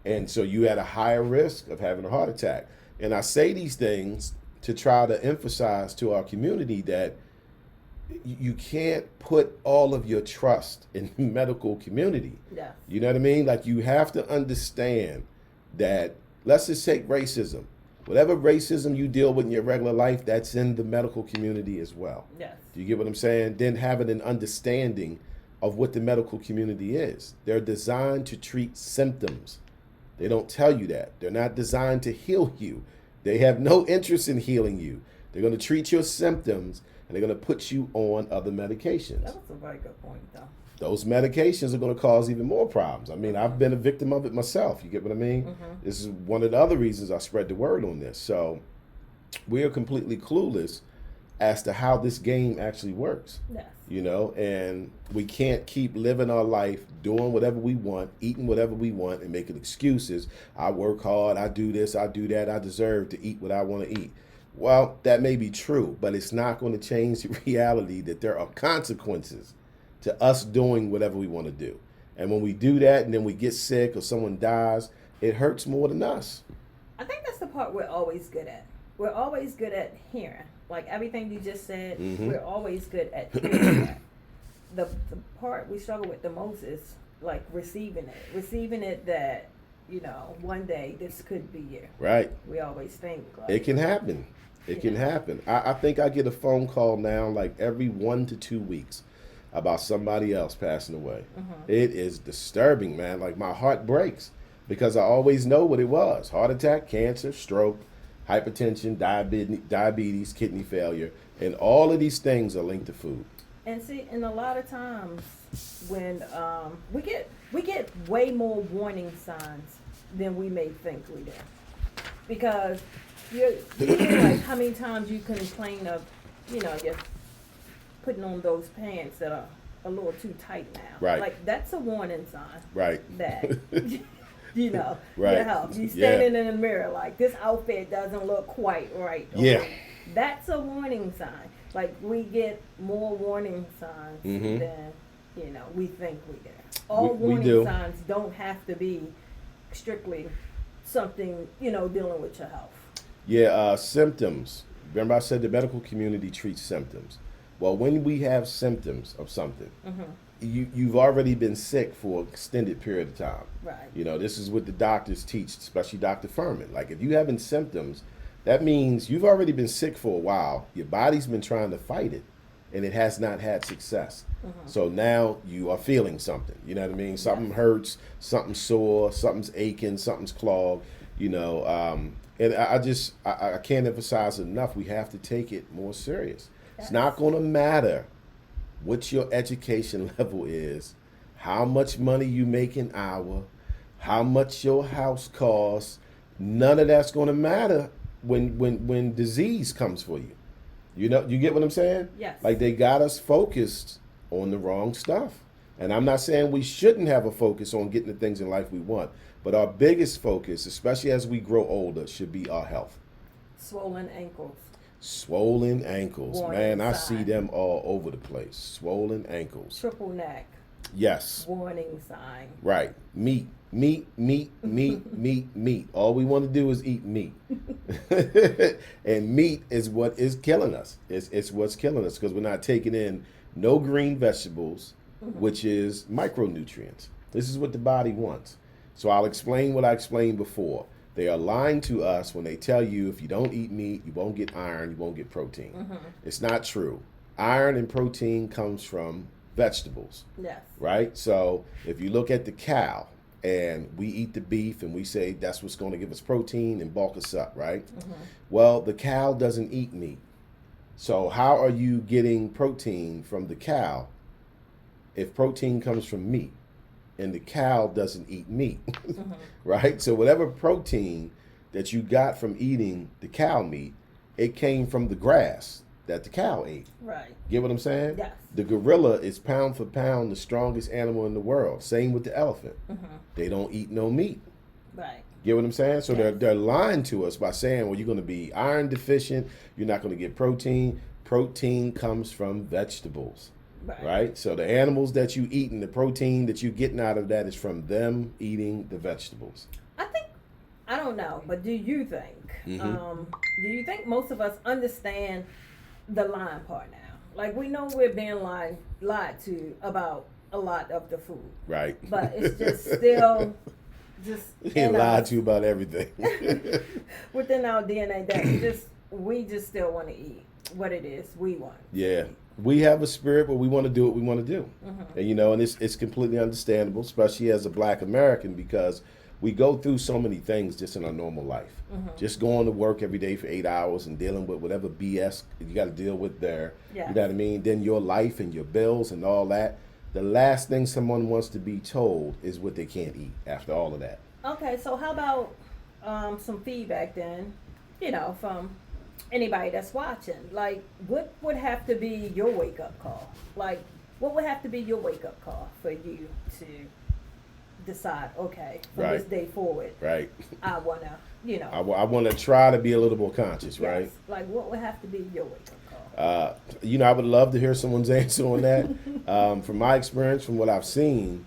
A: And so you had a higher risk of having a heart attack. And I say these things to try to emphasize to our community that you can't put all of your trust in the medical community.
B: Yeah.
A: You know what I mean? Like, you have to understand that, let's just take racism. Whatever racism you deal with in your regular life, that's in the medical community as well.
B: Yes.
A: Do you get what I'm saying? Then having an understanding of what the medical community is. They're designed to treat symptoms. They don't tell you that. They're not designed to heal you. They have no interest in healing you. They're going to treat your symptoms, and they're going to put you on other medications.
B: That was a very good point, though.
A: Those medications are going to cause even more problems. I mean, I've been a victim of it myself. You get what I mean?
B: Mm-hmm.
A: This is one of the other reasons I spread the word on this. So we are completely clueless as to how this game actually works.
B: Yes.
A: You know, and we can't keep living our life doing whatever we want, eating whatever we want, and making excuses. I work hard, I do this, I do that, I deserve to eat what I want to eat. Well, that may be true, but it's not going to change the reality that there are consequences to us doing whatever we want to do. And when we do that and then we get sick or someone dies, it hurts more than us.
B: I think that's the part we're always good at. We're always good at hearing. Like everything you just said, we're always good at hearing that. The part we struggle with the most is like receiving it. Receiving it that, you know, one day this could be you.
A: Right.
B: We always think like,
A: it can happen. It can happen. I think I get a phone call now like every 1 to 2 weeks about somebody else passing away. It is disturbing, man. Like, my heart breaks because I always know what it was. Heart attack, cancer, stroke, hypertension, diabetes, kidney failure, and all of these things are linked to food.
B: And see, and a lot of times when we get way more warning signs than we may think we do, because you hear like how many times you complain of, you know, you're putting on those pants that are a little too tight now.
A: Right.
B: Like, that's a warning sign.
A: Right.
B: That. You know,
A: right.
B: your health. You standing in the mirror like, this outfit doesn't look quite right.
A: Yeah.
B: That's a warning sign. Like, we get more warning signs than, you know, we think we do. All warning signs don't have to be strictly something, you know, dealing with your health.
A: Yeah, symptoms. Remember I said the medical community treats symptoms. Well, when we have symptoms of something, you've already been sick for an extended period of time.
B: Right.
A: You know, this is what the doctors teach, especially Dr. Fuhrman. Like, if you having symptoms, that means you've already been sick for a while. Your body's been trying to fight it, and it has not had success. So now you are feeling something. You know what I mean? Something hurts, something's sore, something's aching, something's clogged. You know, and I can't emphasize enough. We have to take it more serious. It's not going to matter what your education level is, how much money you make an hour, how much your house costs. None of that's going to matter when disease comes for you. You know, you get what I'm saying?
B: Yes.
A: Like, they got us focused on the wrong stuff. And I'm not saying we shouldn't have a focus on getting the things in life we want, but our biggest focus, especially as we grow older, should be our health.
B: Swollen ankles.
A: Swollen ankles.
B: Warning
A: Man, I
B: sign.
A: see them all over the place. Swollen ankles.
B: Triple neck.
A: Yes.
B: Warning sign.
A: Right. Meat. All we want to do is eat meat. And meat is what is killing us. It's what's killing us because we're not taking in no green vegetables, which is micronutrients. This is what the body wants. So I'll explain what I explained before. They are lying to us when they tell you if you don't eat meat, you won't get iron, you won't get protein. It's not true. Iron and protein comes from vegetables.
B: Yes.
A: Right? So if you look at the cow and we eat the beef and we say that's what's going to give us protein and bulk us up, right? Well, the cow doesn't eat meat. So how are you getting protein from the cow if protein comes from meat? And the cow doesn't eat meat, right? So whatever protein that you got from eating the cow meat, it came from the grass that the cow ate.
B: Right.
A: Get what I'm saying?
B: Yes.
A: The gorilla is pound for pound the strongest animal in the world. Same with the elephant. They don't eat no meat.
B: Right.
A: Get what I'm saying? So
B: Yes.
A: they're lying to us by saying, well, you're going to be iron deficient. You're not going to get protein. Protein comes from vegetables. Right. So the animals that you eat and the protein that you're getting out of that is from them eating the vegetables.
B: I don't know, but do you think, do you think most of us understand the lying part now? Like, we know we're being lied to about a lot of the food,
A: Right.
B: but it's just still just
A: He
B: in
A: lied
B: us,
A: to you about everything.
B: within our DNA that we just still want to eat what it is we want.
A: Yeah. We have a spirit, but we want to do what we want to do.
B: Mm-hmm.
A: And, and it's completely understandable, especially as a black American, because we go through so many things just in our normal life.
B: Mm-hmm.
A: Just going to work every day for 8 hours and dealing with whatever BS you got to deal with there.
B: Yes.
A: You know what I mean? Then your life and your bills and all that. The last thing someone wants to be told is what they can't eat after all of that.
B: Okay, so how about some feedback then, from anybody that's watching? Like, what would have to be your wake-up call? Like, what would have to be your wake-up call for you to decide, okay, from
A: Right.
B: this day forward,
A: Right.
B: I want to,
A: I want to try to be a little more conscious, right?
B: yes, like, what would have to be your wake-up call?
A: I would love to hear someone's answer on that. From my experience, from what I've seen,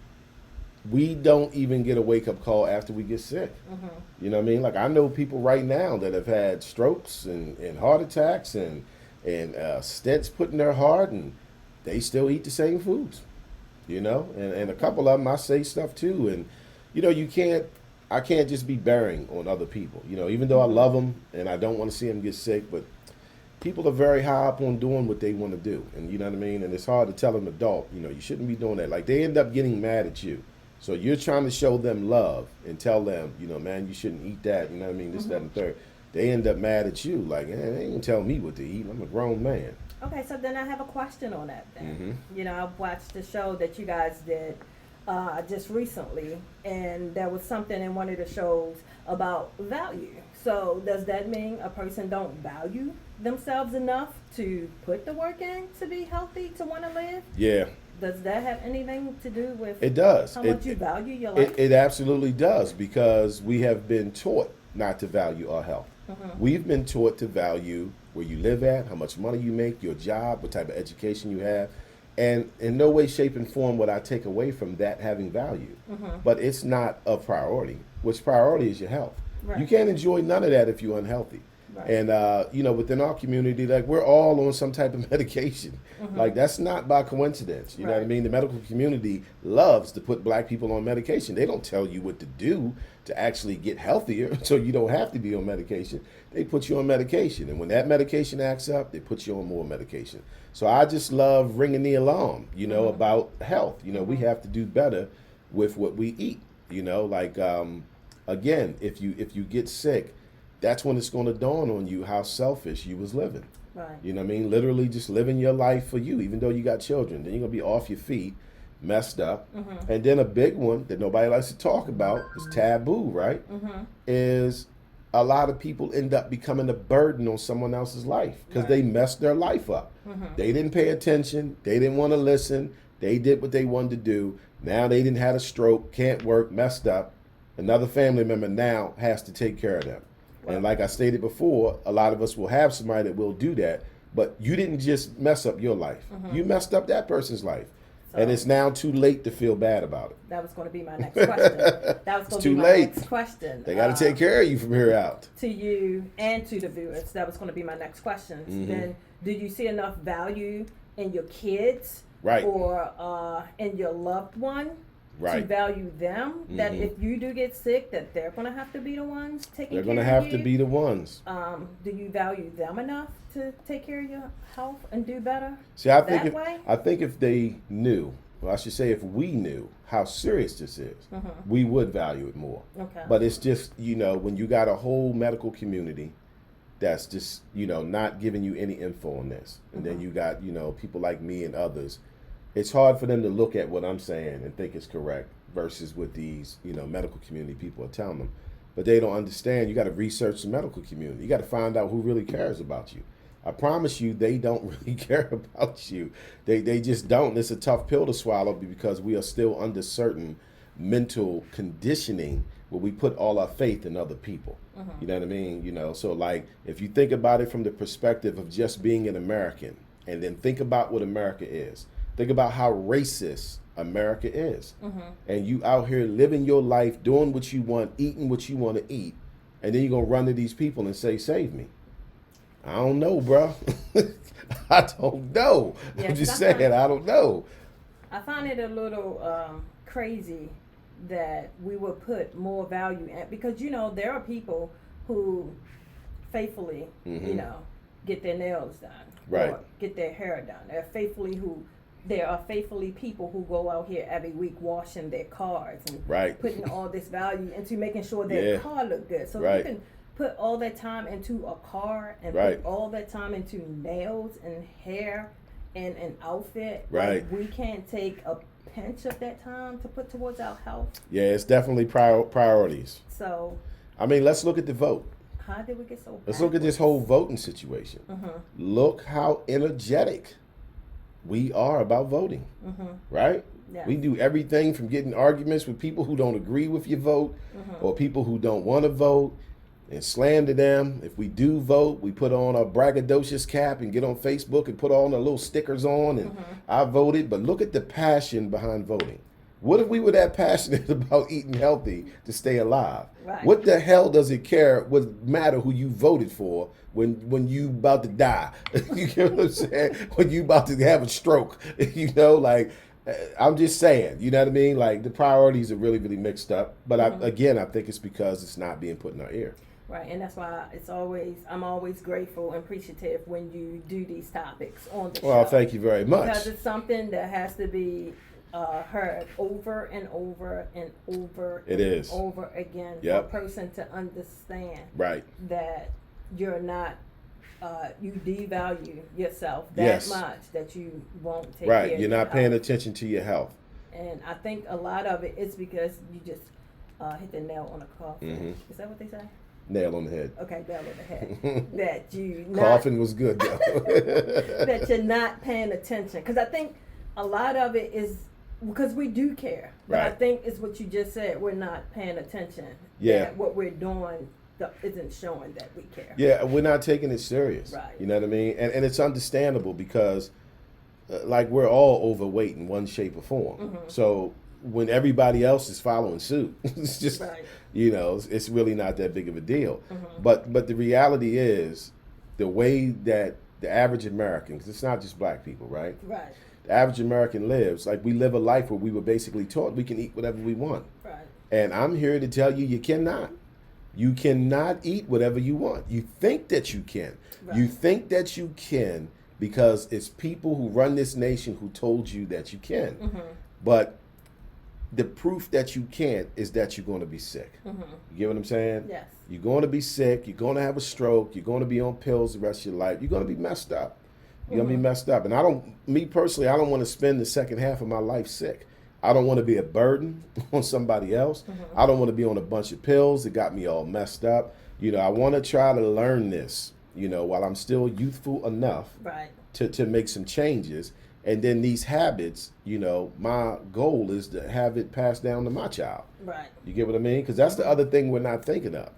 A: we don't even get a wake-up call after we get sick.
B: Mm-hmm.
A: You know what I mean? Like, I know people right now that have had strokes and heart attacks and stents put in their heart, and they still eat the same foods. And a couple of them, I say stuff too. And, I can't just be bearing on other people, even though I love them and I don't want to see them get sick, but people are very high up on doing what they want to do. And you know what I mean? And it's hard to tell an adult, you shouldn't be doing that. Like, they end up getting mad at you. So you're trying to show them love and tell them, man, you shouldn't eat that. You know what I mean? This, that, and third. They end up mad at you. Like, they ain't gonna tell me what to eat. I'm a grown man.
B: Okay, so then I have a question on that then.
A: Mm-hmm.
B: I've watched the show that you guys did just recently, and there was something in one of the shows about value. So does that mean a person don't value themselves enough to put the work in to be healthy, to want to live?
A: Yeah.
B: Does that have anything to do with
A: It does.
B: how much you value your life?
A: It absolutely does, because we have been taught not to value our health.
B: Mm-hmm.
A: We've been taught to value where you live at, how much money you make, your job, what type of education you have. And in no way, shape, and form would I take away from that having value.
B: Mm-hmm.
A: But it's not a priority. Which priority is your health.
B: Right.
A: You can't enjoy none of that if you're unhealthy.
B: Right.
A: And, within our community, like, we're all on some type of medication.
B: Mm-hmm.
A: Like, that's not by coincidence. You know what I
B: Right.
A: mean? The medical community loves to put black people on medication. They don't tell you what to do to actually get healthier, so you don't have to be on medication. They put you on medication. And when that medication acts up, they put you on more medication. So I just love ringing the alarm,
B: Mm-hmm.
A: about health. We have to do better with what we eat. Again, if you get sick, that's when it's going to dawn on you how selfish you was living.
B: Right.
A: You know what I mean? Literally just living your life for you, even though you got children. Then you're going to be off your feet, messed up.
B: Mm-hmm.
A: And then a big one that nobody likes to talk about is taboo, right?
B: Mm-hmm.
A: Is a lot of people end up becoming a burden on someone else's life because
B: Right.
A: they messed their life up.
B: Mm-hmm.
A: They didn't pay attention. They didn't want to listen. They did what they wanted to do. Now they didn't have a stroke, can't work, messed up. Another family member now has to take care of them. And like I stated before, a lot of us will have somebody that will do that, but you didn't just mess up your life.
B: Mm-hmm.
A: You messed up that person's life.
B: So-
A: And it's now too late to feel bad about it.
B: That was going to be my next question. That was going to
A: too
B: be my
A: late.
B: next question.
A: They got to take care of you from here out.
B: To you and to the viewers. That was going to be my next question.
A: Mhm.
B: Then, do you see enough value in your kids,
A: Right.
B: or in your loved one, to
A: Right.
B: value them? That
A: Mhm.
B: if you do get sick, that they're going to have to be the ones taking
A: They're
B: care
A: going to
B: of
A: have
B: you?
A: to be the ones.
B: Do you value them enough to take care of your health and do better?
A: See, I
B: that way?
A: think if they knew, well, I should say if we knew how serious this is,
B: Mhm.
A: we would value it more.
B: Okay.
A: But it's just, when you got a whole medical community that's just, not giving you any info on this. And then you got, people like me and others. It's hard for them to look at what I'm saying and think it's correct versus what these, medical community people are telling them. But they don't understand. You got to research the medical community. You got to find out who really cares about you. I promise you, they don't really care about you. They just don't. It's a tough pill to swallow because we are still under certain mental conditioning where we put all our faith in other people. You know what I mean? So like if you think about it from the perspective of just being an American, and then think about what America is. Think about how racist America is. And you out here living your life, doing what you want, eating what you want to eat, and then you're going to run to these people and say, save me. I don't know, bro. I don't know.
B: Yeah,
A: I'm just
B: 'cause
A: saying, I don't know.
B: I find it a little crazy that we would put more value in, because there are people who faithfully get their nails done,
A: Right.
B: or get their hair done. There are faithfully people who go out here every week washing their cars and
A: Right.
B: putting all this value into making sure their
A: Yeah.
B: car look good. So
A: Right.
B: you can put all that time into a car and
A: Right.
B: put all that time into nails and hair and an outfit.
A: Right.
B: Like, we can't take a pinch of that time to put towards our health.
A: Yeah, it's definitely priorities.
B: So
A: I mean, let's look at the vote.
B: how did we get so
A: Let's look at this whole voting situation. Look how energetic we are about voting, right?
B: Yes.
A: We do everything from getting arguments with people who don't agree with your vote or people who don't want to vote and slander them. If we do vote, we put on a braggadocious cap and get on Facebook and put all the little stickers on and I voted. But look at the passion behind voting. What if we were that passionate about eating healthy to stay alive?
B: Right.
A: What the hell does it care? What matter who you voted for when you about to die? You get what I'm saying? When you about to have a stroke, like I'm just saying. You know what I mean? Like, the priorities are really, really mixed up. But I think it's because it's not being put in our ear.
B: Right, and that's why I'm always grateful and appreciative when you do these topics on the show.
A: Well, thank you very much.
B: Because it's something that has to be heard over and over and over
A: It
B: and
A: is.
B: over again
A: Yep.
B: for a person to understand
A: Right.
B: that you're not, you devalue yourself that
A: Yes.
B: much that you won't take care
A: Right.
B: of
A: You're
B: your
A: not paying
B: health.
A: attention to your health.
B: And I think a lot of it is because you just hit the nail on the coffin.
A: Mm-hmm.
B: Is that what they say?
A: Nail on the head.
B: Okay, nail on the head. That you
A: Coughing was good, though.
B: that you're not paying attention. Because I think a lot of it is because we do care. But I
A: Right.
B: think it's what you just said. We're not paying attention.
A: Yeah.
B: That what we're doing isn't showing that we care.
A: Yeah, we're not taking it serious.
B: Right.
A: You know what I mean? And it's understandable because, like, we're all overweight in one shape or form. So when everybody else is following suit, it's just,
B: Right.
A: it's really not that big of a deal. But the reality is, the way that the average American, because it's not just black people, right?
B: Right.
A: The average American lives, like, we live a life where we were basically taught we can eat whatever we want.
B: Right.
A: And I'm here to tell you, you cannot. You cannot eat whatever you want. You think that you can.
B: Right.
A: You think that you can because it's people who run this nation who told you that you can. But the proof that you can't is that you're going to be sick. You get what I'm saying?
B: Yes.
A: You're going to be sick. You're going to have a stroke. You're going to be on pills the rest of your life. You're going to be messed up. You're going to be messed up. And me personally, I don't want to spend the second half of my life sick. I don't want to be a burden on somebody else. I don't want to be on a bunch of pills that got me all messed up. I want to try to learn this, while I'm still youthful enough
B: Right.
A: to make some changes. And then these habits, my goal is to have it passed down to my child.
B: Right.
A: You get what I mean? Because that's the other thing we're not thinking of.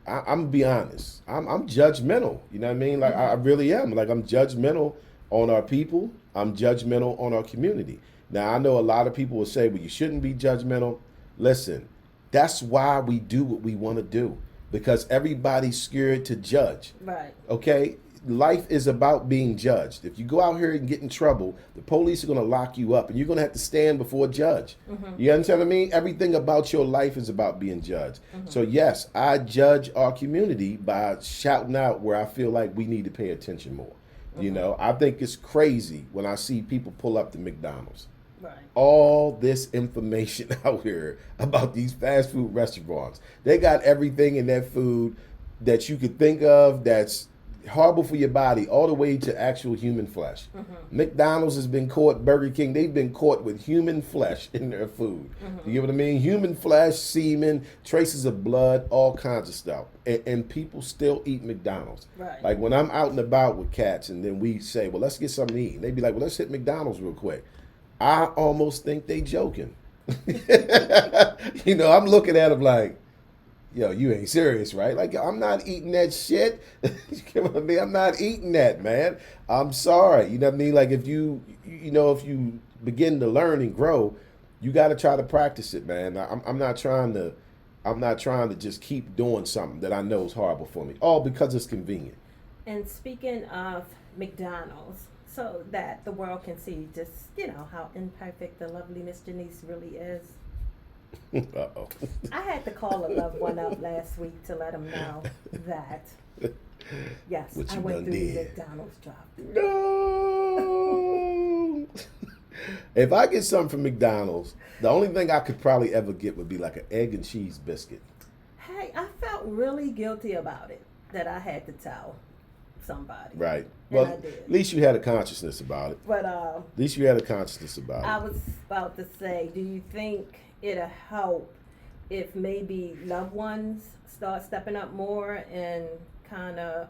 A: I'm gonna be honest. I'm judgmental. You know what I mean? Like, I really am. Like, I'm judgmental on our people. I'm judgmental on our community. Now, I know a lot of people will say, well, you shouldn't be judgmental. Listen, that's why we do what we want to do, because everybody's scared to judge.
B: Right.
A: Okay? Life is about being judged. If you go out here and get in trouble, the police are going to lock you up and you're going to have to stand before a judge. You understand what I mean? Everything about your life is about being judged. So yes, I judge our community by shouting out where I feel like we need to pay attention more. I think it's crazy when I see people pull up to McDonald's.
B: Right.
A: All this information out here about these fast food restaurants. They got everything in that food that you could think of that's horrible for your body, all the way to actual human flesh. McDonald's has been caught, Burger King, they've been caught with human flesh in their food. You get what I mean? Human flesh, semen, traces of blood, all kinds of stuff. And people still eat McDonald's.
B: Right.
A: Like, when I'm out and about with cats and then we say, well, let's get something to eat. And they be like, well, let's hit McDonald's real quick. I almost think they joking. I'm looking at them like, yo, you ain't serious, right? Like, I'm not eating that shit. You get what I mean? I'm not eating that, man. I'm sorry. You know what I mean? Like, if you begin to learn and grow, you got to try to practice it, man. I'm not trying to I'm not trying to just keep doing something that I know is horrible for me, all because it's convenient.
B: And speaking of McDonald's, so that the world can see just, how imperfect the lovely Miss Janice really is.
A: Uh-oh.
B: I had to call a loved one up last week to let him know that, yes,
A: What
B: I
A: you
B: went
A: done
B: through the
A: did.
B: McDonald's drive-thru.
A: No. If I get something from McDonald's, the only thing I could probably ever get would be like an egg and cheese biscuit.
B: Hey, I felt really guilty about it, that I had to tell somebody.
A: Right.
B: And
A: Well,
B: I did.
A: at least you had a consciousness about it.
B: But
A: At least you had a consciousness about
B: I
A: it.
B: was about to say, do you think it'll help if maybe loved ones start stepping up more and kind of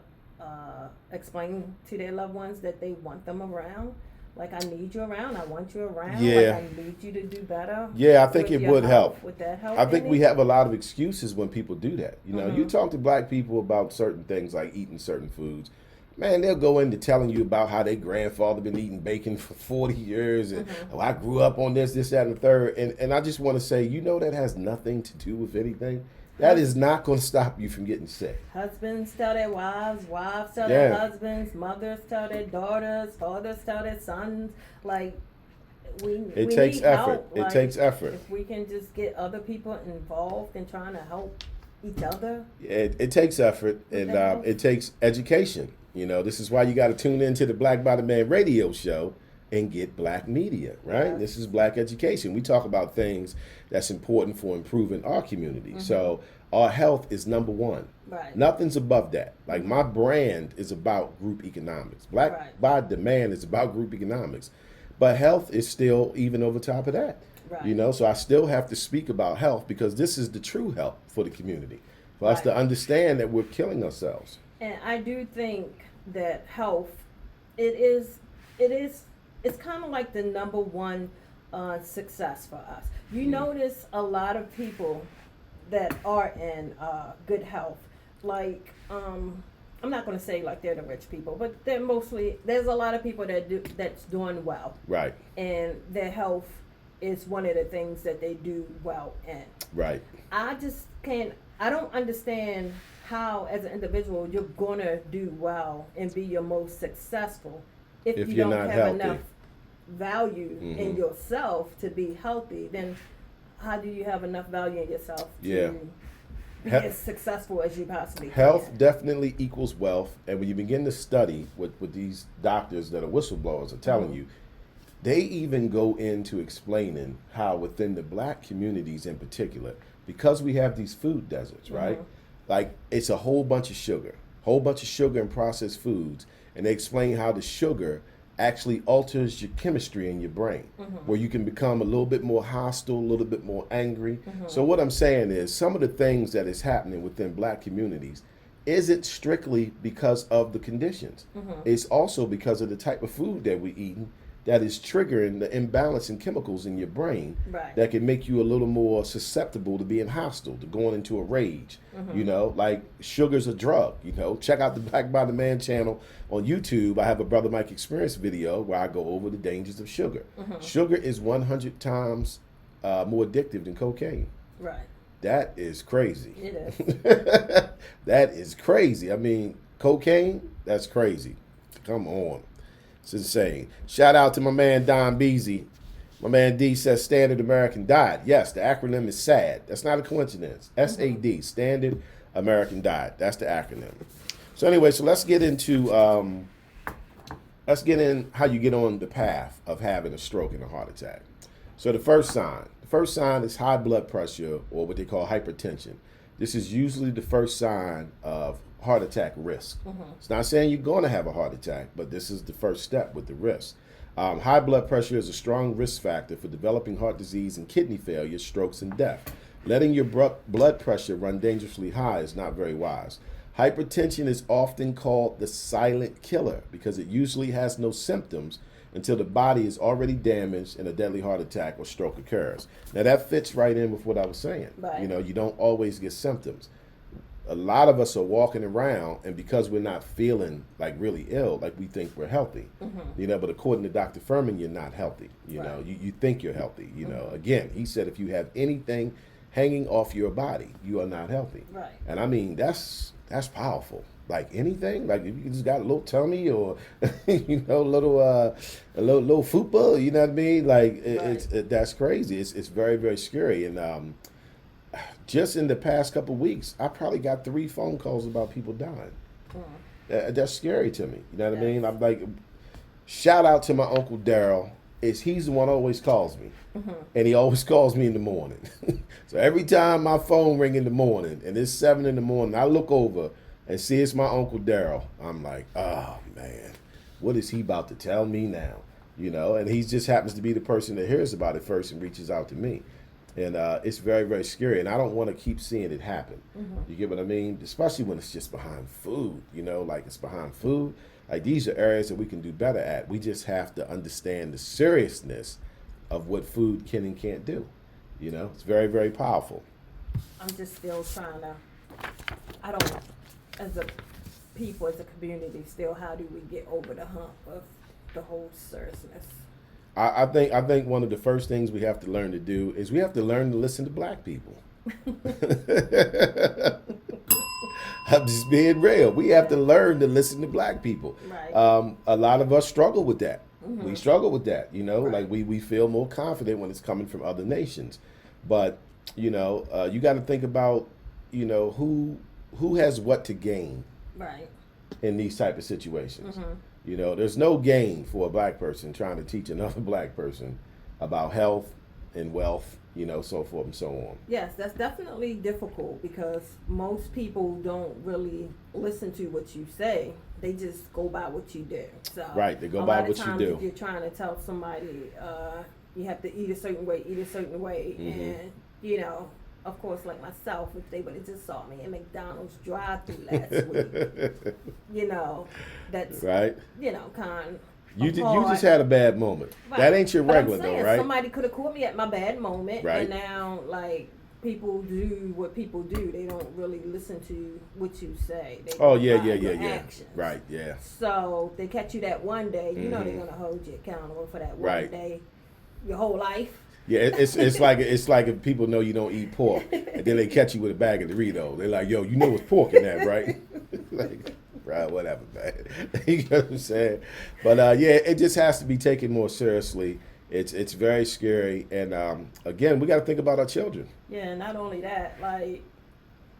B: explain to their loved ones that they want them around? Like, I need you around. I want you around.
A: Yeah.
B: Like, I need you to do better.
A: Yeah, I think
B: with
A: it
B: your
A: would
B: health.
A: help.
B: Would that help?
A: I think we
B: any?
A: have a lot of excuses when people do that. You know, you
B: Mhm.
A: talk to black people about certain things like eating certain foods. Man, they'll go into telling you about how their grandfather been eating bacon for 40 years and oh, I grew up on this, that, and the third. And I just want to say, that has nothing to do with anything. That is not going to stop you from getting sick.
B: Husbands tell their wives, wives tell their
A: Yeah.
B: husbands, mothers tell their daughters, fathers tell their sons. Like, we
A: It takes
B: need
A: effort.
B: help.
A: It
B: Like,
A: takes effort.
B: If we can just get other people involved in trying to help each other.
A: It takes effort and it takes education. This is why you got to tune into the Black by the Man radio show and get black media, right?
B: Yes.
A: This is black education. We talk about things that's important for improving our community. So our health is number one.
B: Right.
A: Nothing's above that. Like my brand is about group economics. Black
B: Right.
A: by demand is about group economics. But health is still even over top of that.
B: Right.
A: So I still have to speak about health because this is the true health for the community. For us to
B: Right.
A: understand that we're killing ourselves.
B: And I do think that health, it's kind of like the number one success for us. You notice a lot of people that are in good health, like I'm not going to say like they're the rich people, but there's a lot of people that's doing well,
A: Right.
B: and their health is one of the things that they do well in.
A: Right.
B: I don't understand how, as an individual, you're gonna do well and be your most successful if you
A: you're
B: don't
A: not
B: have
A: healthy.
B: enough value in yourself to be healthy. Then how do you have enough value in yourself to
A: Yeah.
B: be
A: He-
B: as successful as you possibly
A: Health
B: can?
A: definitely equals wealth. And when you begin to study what these doctors that are whistleblowers are telling you, they even go into explaining how within the black communities in particular, because we have these food deserts, right? Like it's a whole bunch of sugar and processed foods. And they explain how the sugar actually alters your chemistry in your brain, where you can become a little bit more hostile, a little bit more angry. So what I'm saying is some of the things that is happening within black communities isn't strictly because of the conditions. It's also because of the type of food that we're eating that is triggering the imbalance in chemicals in your brain
B: Right.
A: that can make you a little more susceptible to being hostile, to going into a rage. Like sugar's a drug. Check out the Black by the Man channel on YouTube. I have a Brother Mike Experience video where I go over the dangers of sugar. Sugar is 100 times more addictive than cocaine.
B: Right.
A: That is crazy.
B: It is.
A: That is crazy. I mean, cocaine, that's crazy. Come on. It's insane. Shout out to my man Don Beasy. My man D says Standard American Diet. Yes, the acronym is SAD. That's not a coincidence. SAD, Standard American Diet. That's the acronym. So anyway, let's get into how you get on the path of having a stroke and a heart attack. So the first sign is high blood pressure, or what they call hypertension. This is usually the first sign of heart attack risk. It's not saying you're going to have a heart attack, but this is the first step with the risk. High blood pressure is a strong risk factor for developing heart disease and kidney failure, strokes, and death. Letting your blood pressure run dangerously high is not very wise. Hypertension is often called the silent killer because it usually has no symptoms until the body is already damaged and a deadly heart attack or stroke occurs. Now that fits right in with what I was saying.
B: Right.
A: You don't always get symptoms. A lot of us are walking around, and because we're not feeling like really ill, like we think we're healthy, but according to Dr. Fuhrman, you're not healthy. You
B: Right.
A: you think you're healthy. Again, he said if you have anything hanging off your body, you are not healthy.
B: Right.
A: And I mean, that's powerful. Like anything, like if you just got a little tummy or a little fupa, you know what I mean? Like that's crazy. It's very, very scary. And just in the past couple of weeks, I probably got 3 phone calls about people dying. That's scary to me. You know what I mean? I'm like, shout out to my Uncle Daryl. He's the one who always calls me. And he always calls me in the morning. So every time my phone ring in the morning and it's 7 in the morning, I look over and see it's my Uncle Daryl. I'm like, oh man, what is he about to tell me now? You know, and he just happens to be the person that hears about it first and reaches out to me. And it's very, very scary. And I don't want to keep seeing it happen. You get what I mean? Especially when it's just behind food, you know, like it's behind food. Like these are areas that we can do better at. We just have to understand the seriousness of what food can and can't do. You know, it's very, very powerful.
B: I'm just still trying to, I don't know, as a people, as a community, still, how do we get over the hump of the whole seriousness?
A: I think one of the first things we have to learn to do is we have to learn to listen to black people. I'm just being real. We have to learn to listen to black people.
B: Right.
A: A lot of us struggle with that. We struggle with that, you know, like we feel more confident when it's coming from other nations. But, you know, you got to think about, you know, who has what to gain in these type of situations. You know, there's no gain for a black person trying to teach another black person about health and wealth, you know, so forth and so on.
B: Yes, that's definitely difficult because most people don't really listen to what you say. They just go by what you do. So
A: right, they go by what you do.
B: If you're trying to tell somebody you have to eat a certain way, and, you know, of course, like myself, if they would have just saw me in McDonald's drive-thru last week, you know, that's
A: right.
B: You know, kind.
A: You just had a bad moment. Right. That ain't your regular though, right?
B: Somebody could have caught me at my bad moment,
A: right.
B: And now like people do what people do. They don't really listen to what you say. They
A: yeah.
B: Actions.
A: Right, yeah.
B: So if they catch you that one day, you know they're gonna hold you accountable for that one day, your whole life.
A: Yeah, it's like if people know you don't eat pork, and then they catch you with a bag of Doritos. They're like, "Yo, you know it's pork in that, right?" Like, right, whatever, man. You know what I'm saying? But it just has to be taken more seriously. It's very scary, and again, we got to think about our children.
B: Yeah, not only that, like,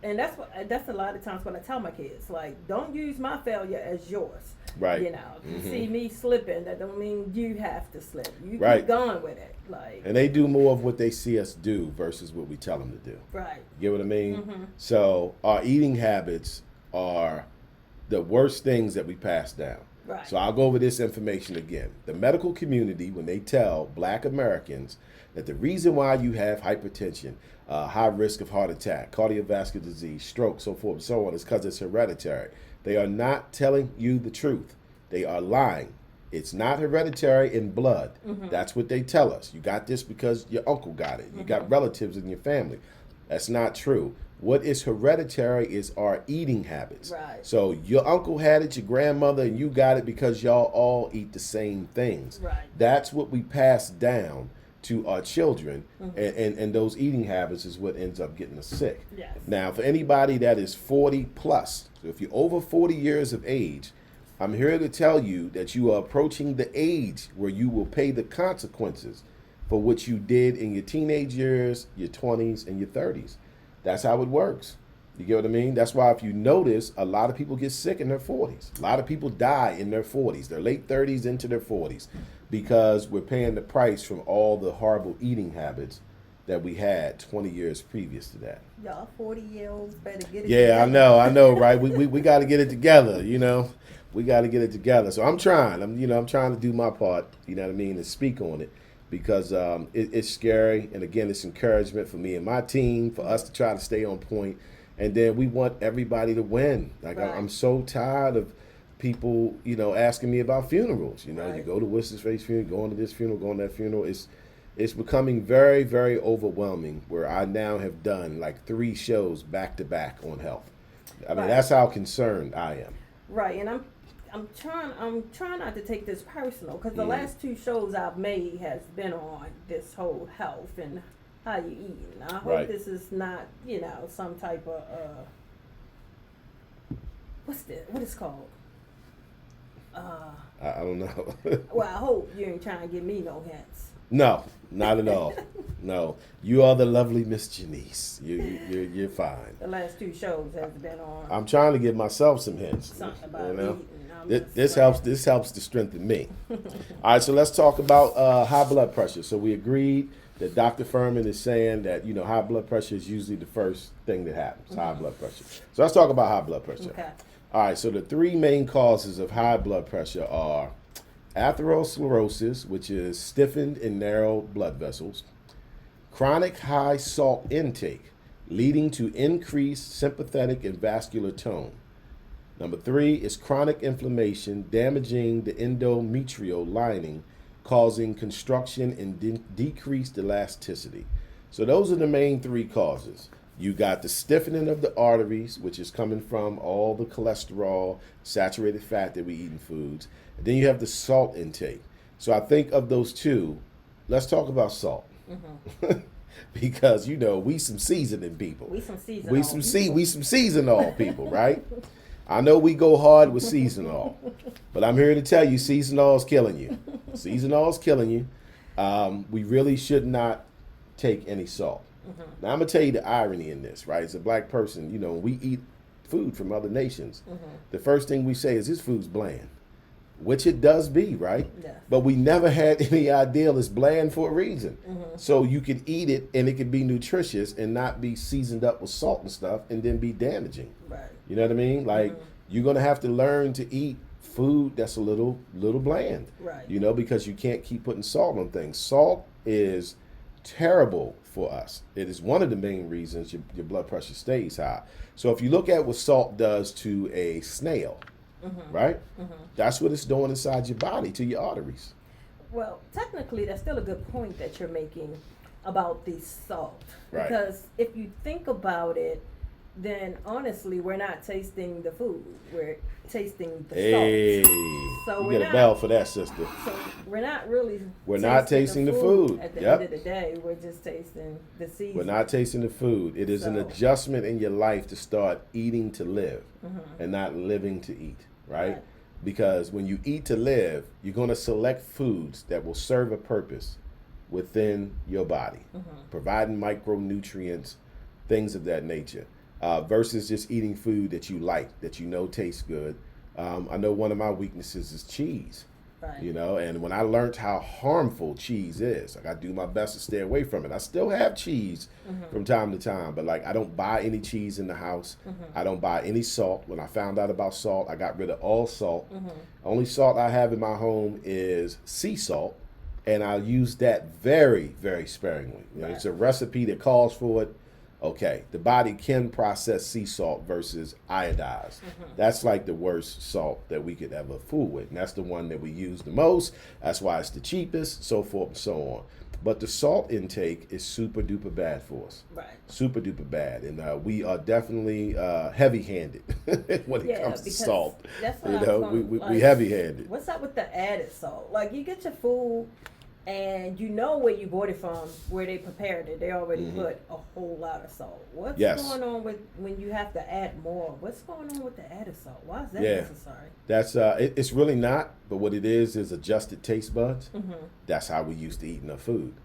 B: and that's a lot of times what I tell my kids, like, don't use my failure as yours.
A: Right.
B: You know, if you see me slipping, that don't mean you have to slip. You keep going with it. Like,
A: and they do more of what they see us do versus what we tell them to do.
B: Right.
A: You get what I mean? So our eating habits are the worst things that we pass down.
B: Right.
A: So I'll go over this information again. The medical community, when they tell black Americans that the reason why you have hypertension, high risk of heart attack, cardiovascular disease, stroke, so forth and so on, is because it's hereditary. They are not telling you the truth. They are lying. It's not hereditary in blood. That's what they tell us. You got this because your uncle got it. You got relatives in your family. That's not true. What is hereditary is our eating habits.
B: Right.
A: So your uncle had it, your grandmother, and you got it because y'all all eat the same things.
B: Right.
A: That's what we pass down to our children, and those eating habits is what ends up getting us sick.
B: Yes.
A: Now, for anybody that is 40 plus, so if you're over 40 years of age, I'm here to tell you that you are approaching the age where you will pay the consequences for what you did in your teenage years, your 20s, and your 30s. That's how it works. You get what I mean? That's why if you notice, a lot of people get sick in their 40s. A lot of people die in their 40s, their late 30s into their 40s, because we're paying the price from all the horrible eating habits that we had 20 years previous to that.
B: Y'all 40-year-olds better get it
A: together.
B: together.
A: I know, right? We got to get it together, you know. We got to get it together. So I'm trying. I'm trying to do my part, you know what I mean, and speak on it. Because it's scary, and again, it's encouragement for me and my team, for us to try to stay on point, and then we want everybody to win. Like I'm so tired of people, you know, asking me about funerals. You know, you go to Worcester's Face funeral, going to this funeral, going to that funeral. It's becoming very, very overwhelming. Where I now have done like 3 shows back to back on health. I mean, that's how concerned I am.
B: Right, and I'm trying not to take this personal, because the last 2 shows I've made has been on this whole health and how you eating. I hope
A: Right.
B: this is not, some type of what is called?
A: I don't know.
B: Well, I hope you ain't trying to give me no hints.
A: No, not at all. No, you are the lovely Miss Janice. You're fine.
B: The last 2 shows has been on
A: I'm trying to give myself some hints.
B: something about
A: You know,
B: eating. I'm
A: this
B: just
A: helps.
B: saying.
A: This helps to strengthen me. All right, so let's talk about high blood pressure. So we agreed that Dr. Fuhrman is saying that high blood pressure is usually the first thing that happens. High blood pressure. So let's talk about high blood pressure.
B: Okay.
A: All right, so the 3 main causes of high blood pressure are atherosclerosis, which is stiffened and narrow blood vessels, chronic high salt intake, leading to increased sympathetic and vascular tone. Number 3 is chronic inflammation, damaging the endometrial lining, causing constriction and decreased elasticity. So those are the main 3 causes. You got the stiffening of the arteries, which is coming from all the cholesterol, saturated fat that we eat in foods. And then you have the salt intake. So I think of those 2, let's talk about salt.
B: Mm-hmm.
A: Because we some seasoning people.
B: We some seasonal.
A: We some seasonal people, right? I know we go hard with seasonal, but I'm here to tell you, seasonal is killing you. Seasonal is killing you. We really should not take any salt. Mm-hmm. Now, I'm going to tell you the irony in this, right? As a black person, we eat food from other nations. Mm-hmm. The first thing we say is this food's bland, which it does be, right?
B: Yes.
A: But we never had any idea it's bland for a reason. Mm-hmm. So you could eat it and it could be nutritious and not be seasoned up with salt and stuff and then be damaging.
B: Right.
A: You know what I mean? Like, you're going to have to learn to eat food that's a little bland.
B: Right.
A: Because you can't keep putting salt on things. Salt is terrible for us. It is one of the main reasons your blood pressure stays high. So if you look at what salt does to a snail, right? Mm-hmm. That's what it's doing inside your body, to your arteries.
B: Well, technically, that's still a good point that you're making about the salt.
A: Right.
B: Because if you think about it, then honestly, we're not tasting the food. We're tasting the
A: Hey,
B: salt. So
A: you get a bell for that, sister.
B: So we're not really
A: not tasting the food.
B: At the
A: Yep.
B: end of the day, we're just tasting the season.
A: We're not tasting the food. It is an adjustment in your life to start eating to live and not living to eat, right? Because when you eat to live, you're going to select foods that will serve a purpose within your body, providing micronutrients, things of that nature. Versus just eating food that you like, that tastes good. I know one of my weaknesses is cheese,
B: right.
A: And when I learned how harmful cheese is, I do my best to stay away from it. I still have cheese from time to time, but I don't buy any cheese in the house. I don't buy any salt. When I found out about salt, I got rid of all salt. Only salt I have in my home is sea salt, and I use that very, very sparingly.
B: Right.
A: It's a recipe that calls for it. Okay, the body can process sea salt versus iodized. That's like the worst salt that we could ever fool with. And that's the one that we use the most. That's why it's the cheapest, so forth and so on. But the salt intake is super duper bad for us.
B: Right.
A: Super duper bad. And we are definitely heavy handed when it comes to salt.
B: That's what
A: we heavy handed.
B: What's up with the added salt? Like, you get your food and where you bought it from, where they prepared it. They already put a whole lot of salt. What's going on with when you have to add more? What's going on with the added salt? Why is that necessary?
A: That's it's really not. But what it is adjusted taste buds. That's how we used to eating our food.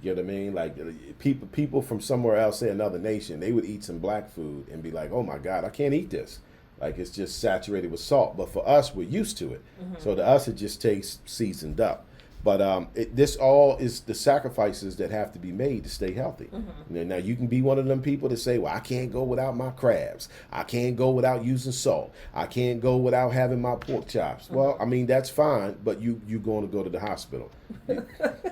A: You know what I mean? Like, people from somewhere else, say another nation, they would eat some black food and be like, "Oh my God, I can't eat this." Like, it's just saturated with salt. But for us, we're used to it. So to us, it just tastes seasoned up. But this all is the sacrifices that have to be made to stay healthy. Now, you can be one of them people that say, well, I can't go without my crabs. I can't go without using salt. I can't go without having my pork chops. Well, I mean, that's fine, but you're going to go to the hospital.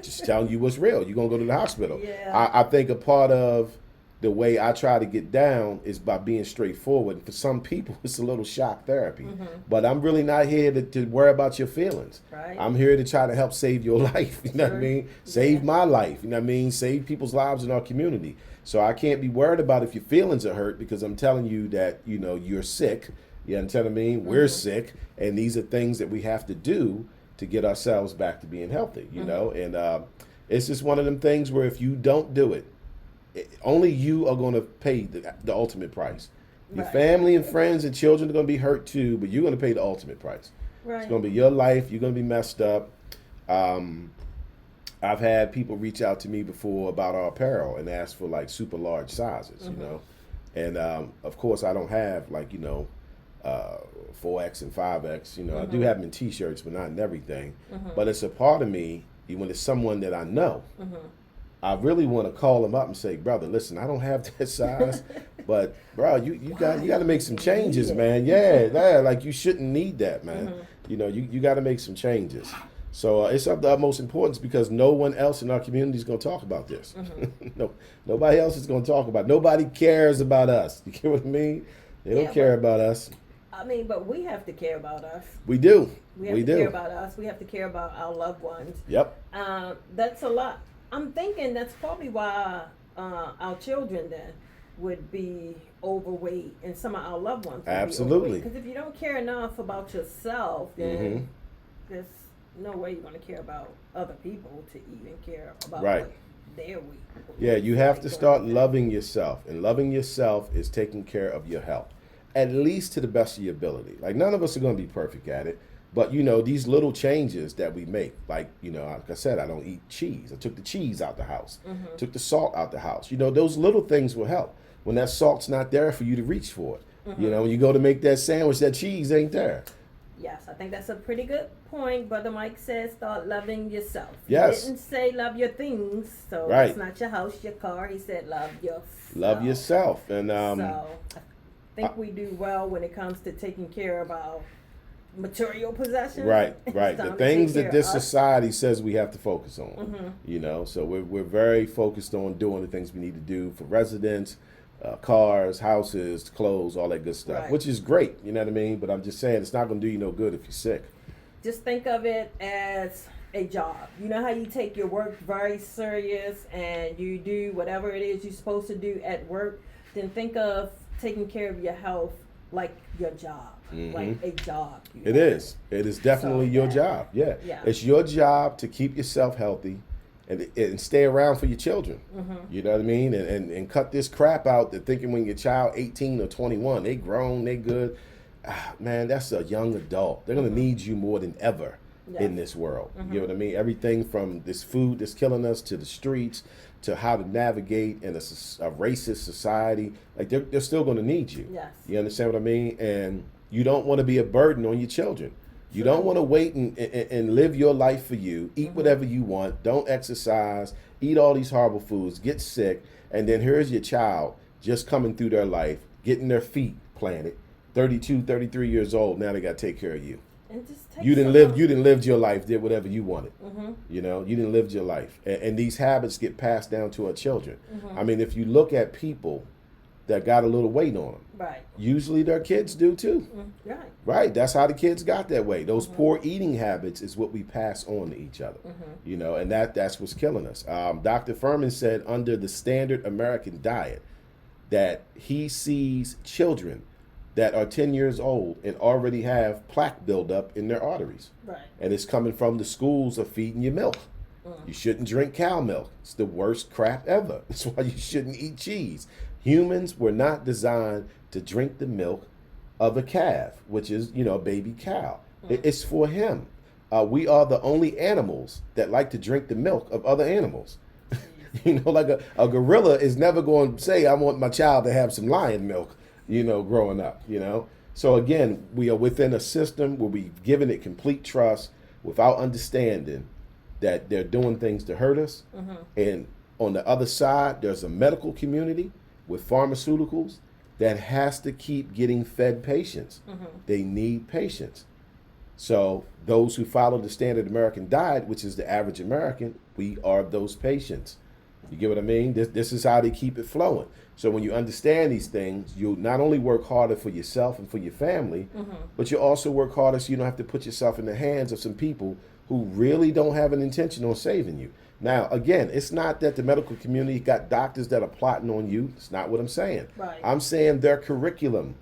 A: Just telling you what's real. You're going to go to the hospital.
B: Yeah.
A: I think a part of the way I try to get down is by being straightforward. And for some people, it's a little shock therapy. But I'm really not here to worry about your feelings.
B: Right.
A: I'm here to try to help save your life. You know what I mean? Save my life. You know what I mean? Save people's lives in our community. So I can't be worried about if your feelings are hurt, because I'm telling you that, you're sick. You understand what I mean? We're sick. And these are things that we have to do to get ourselves back to being healthy, you know? And it's just one of them things where if you don't do it, only you are going to pay the ultimate price. Your
B: Right.
A: family and friends and children are going to be hurt too, but you're going to pay the ultimate price.
B: Right.
A: It's going to be your life. You're going to be messed up. I've had people reach out to me before about our apparel and ask for like super large sizes, you know. And of course, I don't have like 4X and 5X. You know, I do have them in T-shirts, but not in everything. But it's a part of me, when it's someone that I know, I really want to call them up and say, brother, listen, I don't have that size, but bro, you got to make some changes, man. Yeah, like you shouldn't need that, man. You know, you got to make some changes. So it's of the utmost importance because no one else in our community is going to talk about this. No, nobody else is going to talk about it. Nobody cares about us. You get what I mean? They don't care about us.
B: I mean, but we have to care about us.
A: We do.
B: We have to care about us. We have to care about our loved ones.
A: Yep.
B: That's a lot. I'm thinking that's probably why our children then would be overweight and some of our loved ones would
A: Absolutely.
B: Because if you don't care enough about yourself, then there's no way you're going to care about other people to even care about what their weight.
A: Yeah, you have to start loving yourself. And loving yourself is taking care of your health, at least to the best of your ability. Like, none of us are going to be perfect at it. But, you know, these little changes that we make, like, you know, like I said, I don't eat cheese. I took the cheese out the house, took the salt out the house. You know, those little things will help. When that salt's not there for you to reach for it. You know, when you go to make that sandwich, that cheese ain't there.
B: Yes, I think that's a pretty good point. Brother Mike says start loving yourself.
A: Yes.
B: He didn't say love your things, so it's not your house, your car. He said love yourself.
A: Love yourself. And
B: so I think we do well when it comes to taking care of our material possessions.
A: Right. The things that this society says we have to focus on. You know, so we're very focused on doing the things we need to do for residents, cars, houses, clothes, all that good stuff, which is great. You know what I mean? But I'm just saying it's not going to do you no good if you're sick.
B: Just think of it as a job. You know how you take your work very serious and you do whatever it is you're supposed to do at work? Then think of taking care of your health like your job. Like a job.
A: It is. It is definitely your job. Yeah. It's your job to keep yourself healthy and stay around for your children. You know what I mean? And cut this crap out that thinking when your child 18 or 21, they grown, they good. Man, that's a young adult. They're going to need you more than ever in this world. You know what I mean? Everything from this food that's killing us to the streets to how to navigate in a racist society. Like, they're still going to need you.
B: Yes.
A: You understand what I mean? And you don't want to be a burden on your children. You don't want to wait and live your life for you, eat whatever you want, don't exercise, eat all these horrible foods, get sick, and then here's your child just coming through their life, getting their feet planted, 32, 33 years old, now they got to take care of you.
B: And just take
A: You didn't live your life, did whatever you wanted. You know, you didn't live your life. And these habits get passed down to our children. I mean, if you look at people that got a little weight on them, usually their kids do too. Right. That's how the kids got that way. Those poor eating habits is what we pass on to each other. You know, and that's what's killing us. Dr. Fuhrman said under the standard American diet that he sees children that are 10 years old and already have plaque buildup in their arteries. And it's coming from the schools of feeding you milk. You shouldn't drink cow milk. It's the worst crap ever. That's why you shouldn't eat cheese. Humans were not designed to drink the milk of a calf, which is, you know, a baby cow. It's for him. We are the only animals that like to drink the milk of other animals. You know, like a gorilla is never going to say, I want my child to have some lion milk, you know, growing up, you know. So again, we are within a system where we've given it complete trust without understanding that they're doing things to hurt us. And on the other side, there's a medical community with pharmaceuticals that has to keep getting fed patients. They need patients. So those who follow the standard American diet, which is the average American, we are those patients. You get what I mean? This is how they keep it flowing. So when you understand these things, you'll not only work harder for yourself and for your family, but you also work harder so you don't have to put yourself in the hands of some people who really don't have an intention on saving you. Now, again, it's not that the medical community got doctors that are plotting on you. It's not what I'm saying. I'm saying their curriculum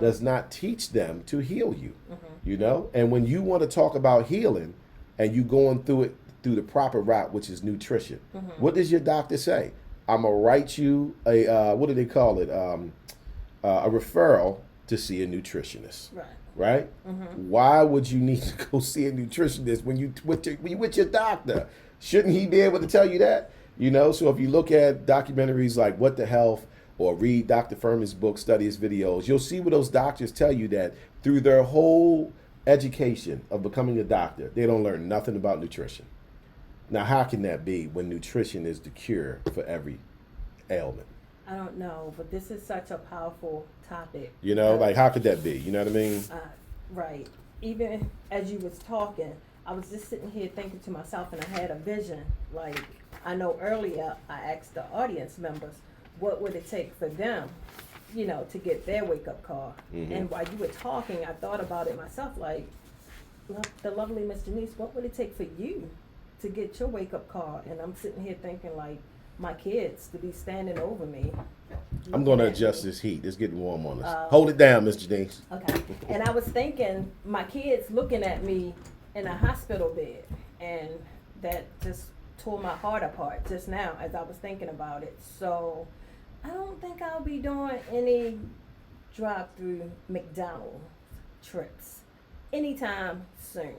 A: does not teach them to heal you, you know? And when you want to talk about healing and you going through it through the proper route, which is nutrition, what does your doctor say? I'm going to write you a, what do they call it? A referral to see a nutritionist.
B: Right.
A: Right? Why would you need to go see a nutritionist when you with your doctor? Shouldn't he be able to tell you that? You know, so if you look at documentaries like What the Health or read Dr. Fuhrman's book, study his videos, you'll see where those doctors tell you that through their whole education of becoming a doctor, they don't learn nothing about nutrition. Now, how can that be when nutrition is the cure for every ailment?
B: I don't know, but this is such a powerful topic.
A: You know, like how could that be? You know what I mean?
B: Right. Even as you was talking, I was just sitting here thinking to myself, and I had a vision. Like, I know earlier I asked the audience members, what would it take for them, you know, to get their wake-up call? And while you were talking, I thought about it myself, like, the lovely Miss Janice, what would it take for you to get your wake-up call? And I'm sitting here thinking, like, my kids to be standing over me.
A: I'm going to adjust this heat. It's getting warm on us. Hold it down, Miss Janice.
B: Okay. And I was thinking, my kids looking at me in a hospital bed, and that just tore my heart apart just now as I was thinking about it. So I don't think I'll be doing any drive-through McDonald's trips anytime soon.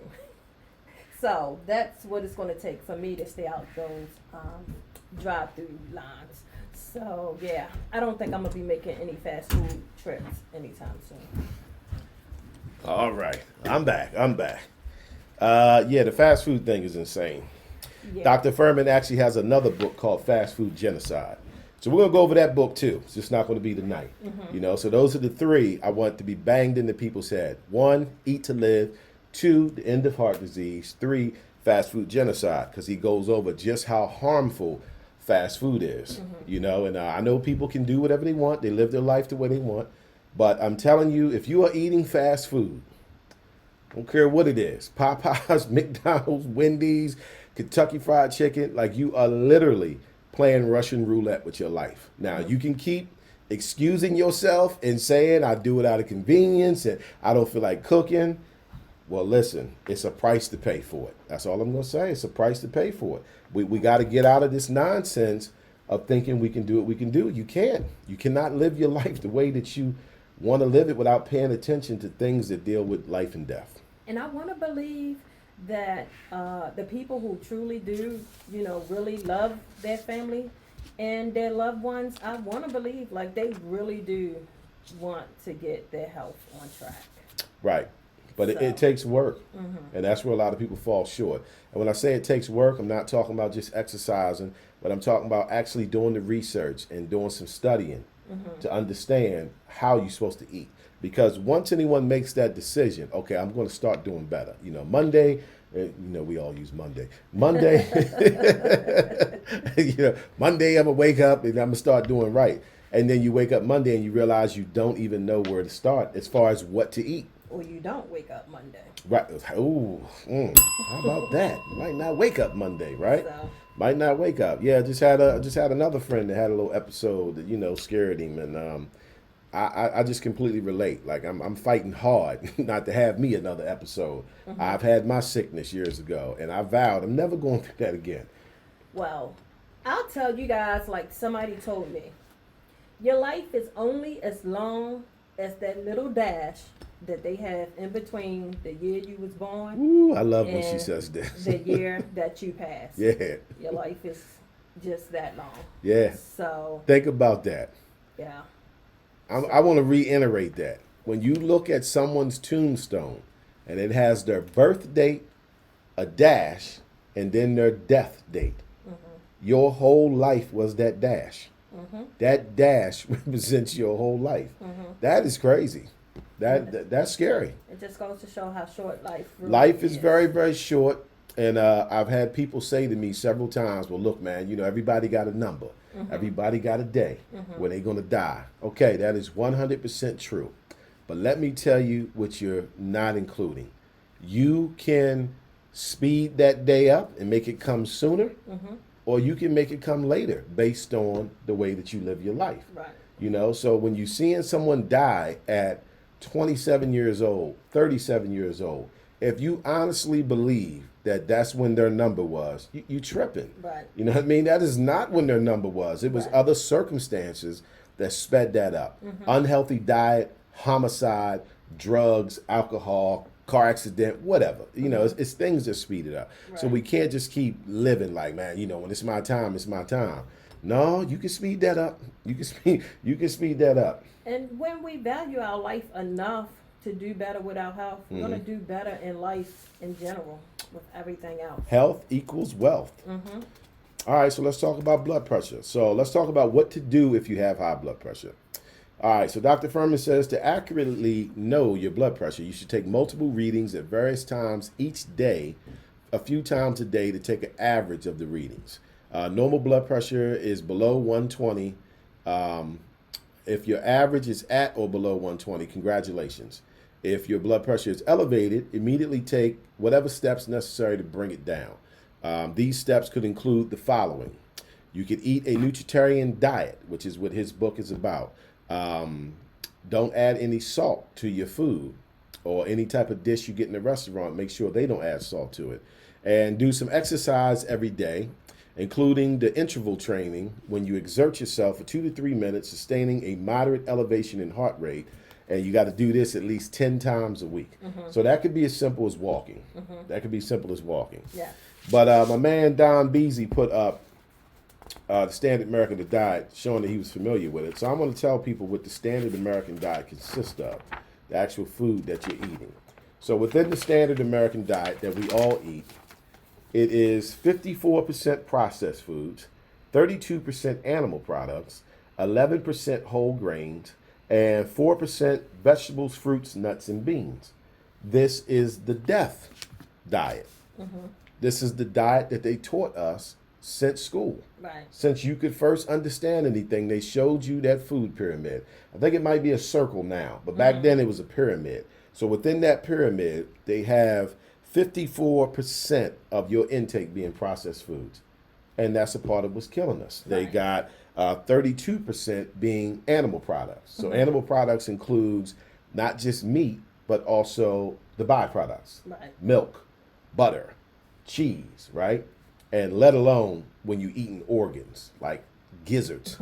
B: So that's what it's going to take for me to stay out those drive-through lines. So yeah, I don't think I'm gonna be making any fast food trips anytime soon.
A: All right, I'm back. Yeah, the fast food thing is insane.
B: Yeah.
A: Dr. Fuhrman actually has another book called Fast Food Genocide. So we're going to go over that book too. It's just not going to be tonight. You know, so those are the three I want to be banged into people's head. 1, eat to live. 2, the end of heart disease. 3, fast food genocide, because he goes over just how harmful fast food is. You know, and I know people can do whatever they want. They live their life the way they want. But I'm telling you, if you are eating fast food, I don't care what it is, Popeyes, McDonald's, Wendy's, Kentucky Fried Chicken, like you are literally playing Russian roulette with your life. Now, you can keep excusing yourself and saying, I do it out of convenience and I don't feel like cooking. Well, listen, it's a price to pay for it. That's all I'm going to say. It's a price to pay for it. We got to get out of this nonsense of thinking we can do what we can do. You can't. You cannot live your life the way that you want to live it without paying attention to things that deal with life and death.
B: And I want to believe that the people who truly do, you know, really love their family and their loved ones, I want to believe like they really do want to get their health on track.
A: Right. But it takes work, and that's where a lot of people fall short. And when I say it takes work, I'm not talking about just exercising, but I'm talking about actually doing the research and doing some studying to understand how you're supposed to eat. Because once anyone makes that decision, okay, I'm going to start doing better. You know, Monday, you know, we all use Monday. Monday, you know, Monday I'm going to wake up and I'm going to start doing right. And then you wake up Monday and you realize you don't even know where to start as far as what to eat.
B: Or you don't wake up Monday.
A: Right. Ooh. How about that? Might not wake up Monday, right?
B: So.
A: Might not wake up. Yeah, I just had another friend that had a little episode that, you know, scared him, and I just completely relate. Like I'm fighting hard not to have me another episode. I've had my sickness years ago, and I vowed I'm never going through that again.
B: Well, I'll tell you guys, like somebody told me, your life is only as long as that little dash that they have in between the year you was born.
A: Ooh, I love when she says this.
B: The year that you passed.
A: Yeah.
B: Your life is just that long.
A: Yeah.
B: So.
A: Think about that.
B: Yeah.
A: I want to reiterate that. When you look at someone's tombstone and it has their birth date, a dash, and then their death date, your whole life was that dash. That dash represents your whole life. That is crazy. That's scary.
B: It just goes to show how short life really
A: Life is very, very short. And I've had people say to me several times, well, look, man, you know, everybody got a number. Everybody got a day when they're going to die. Okay, that is 100% true. But let me tell you what you're not including. You can speed that day up and make it come sooner, or you can make it come later based on the way that you live your life.
B: Right.
A: You know, so when you're seeing someone die at 27 years old, 37 years old, if you honestly believe that's when their number was, you tripping.
B: Right.
A: You know what I mean? That is not when their number was. It was
B: Right.
A: other circumstances that sped that up. Unhealthy diet, homicide, drugs, alcohol, car accident, whatever. You know, it's things that speed it up. So
B: Right.
A: we can't just keep living like, man, when it's my time, it's my time. No, you can speed that up. You can speed that up.
B: And when we value our life enough to do better with our health, we're gonna do better in life in general with everything else.
A: Health equals wealth. All right, so let's talk about blood pressure. So let's talk about what to do if you have high blood pressure. All right, so Dr. Fuhrman says to accurately know your blood pressure, you should take multiple readings at various times each day, a few times a day, to take an average of the readings. Normal blood pressure is below 120. If your average is at or below 120, congratulations. If your blood pressure is elevated, immediately take whatever steps necessary to bring it down. These steps could include the following. You could eat a nutritarian diet, which is what his book is about. Don't add any salt to your food or any type of dish you get in a restaurant. Make sure they don't add salt to it. And do some exercise every day, including the interval training when you exert yourself for 2 to 3 minutes, sustaining a moderate elevation in heart rate. And you got to do this at least 10 times a week. So that could be as simple as walking. That could be simple as walking.
B: Yeah.
A: But my man Don Beasy put up the Standard American Diet, showing that he was familiar with it. So I'm going to tell people what the Standard American Diet consists of, the actual food that you're eating. So within the Standard American Diet that we all eat, it is 54% processed foods, 32% animal products, 11% whole grains, and 4% vegetables, fruits, nuts, and beans. This is the death diet. This is the diet that they taught us since school.
B: Right.
A: Since you could first understand anything, they showed you that food pyramid. I think it might be a circle now, but back then it was a pyramid. So within that pyramid, they have 54% of your intake being processed foods. And that's a part of what's killing us. They
B: Right.
A: got 32% being animal products. So animal products includes not just meat, but also the byproducts.
B: Right.
A: Milk, butter, cheese, right? And let alone when you eating organs like gizzards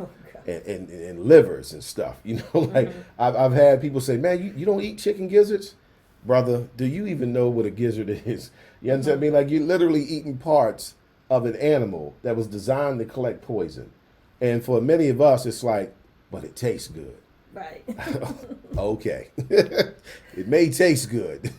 A: and livers and stuff. Like I've had people say, man, you don't eat chicken gizzards? Brother, do you even know what a gizzard is? You understand me? Like you're literally eating parts of an animal that was designed to collect poison. And for many of us, it's like, but it tastes good.
B: Right.
A: Okay. It may taste good,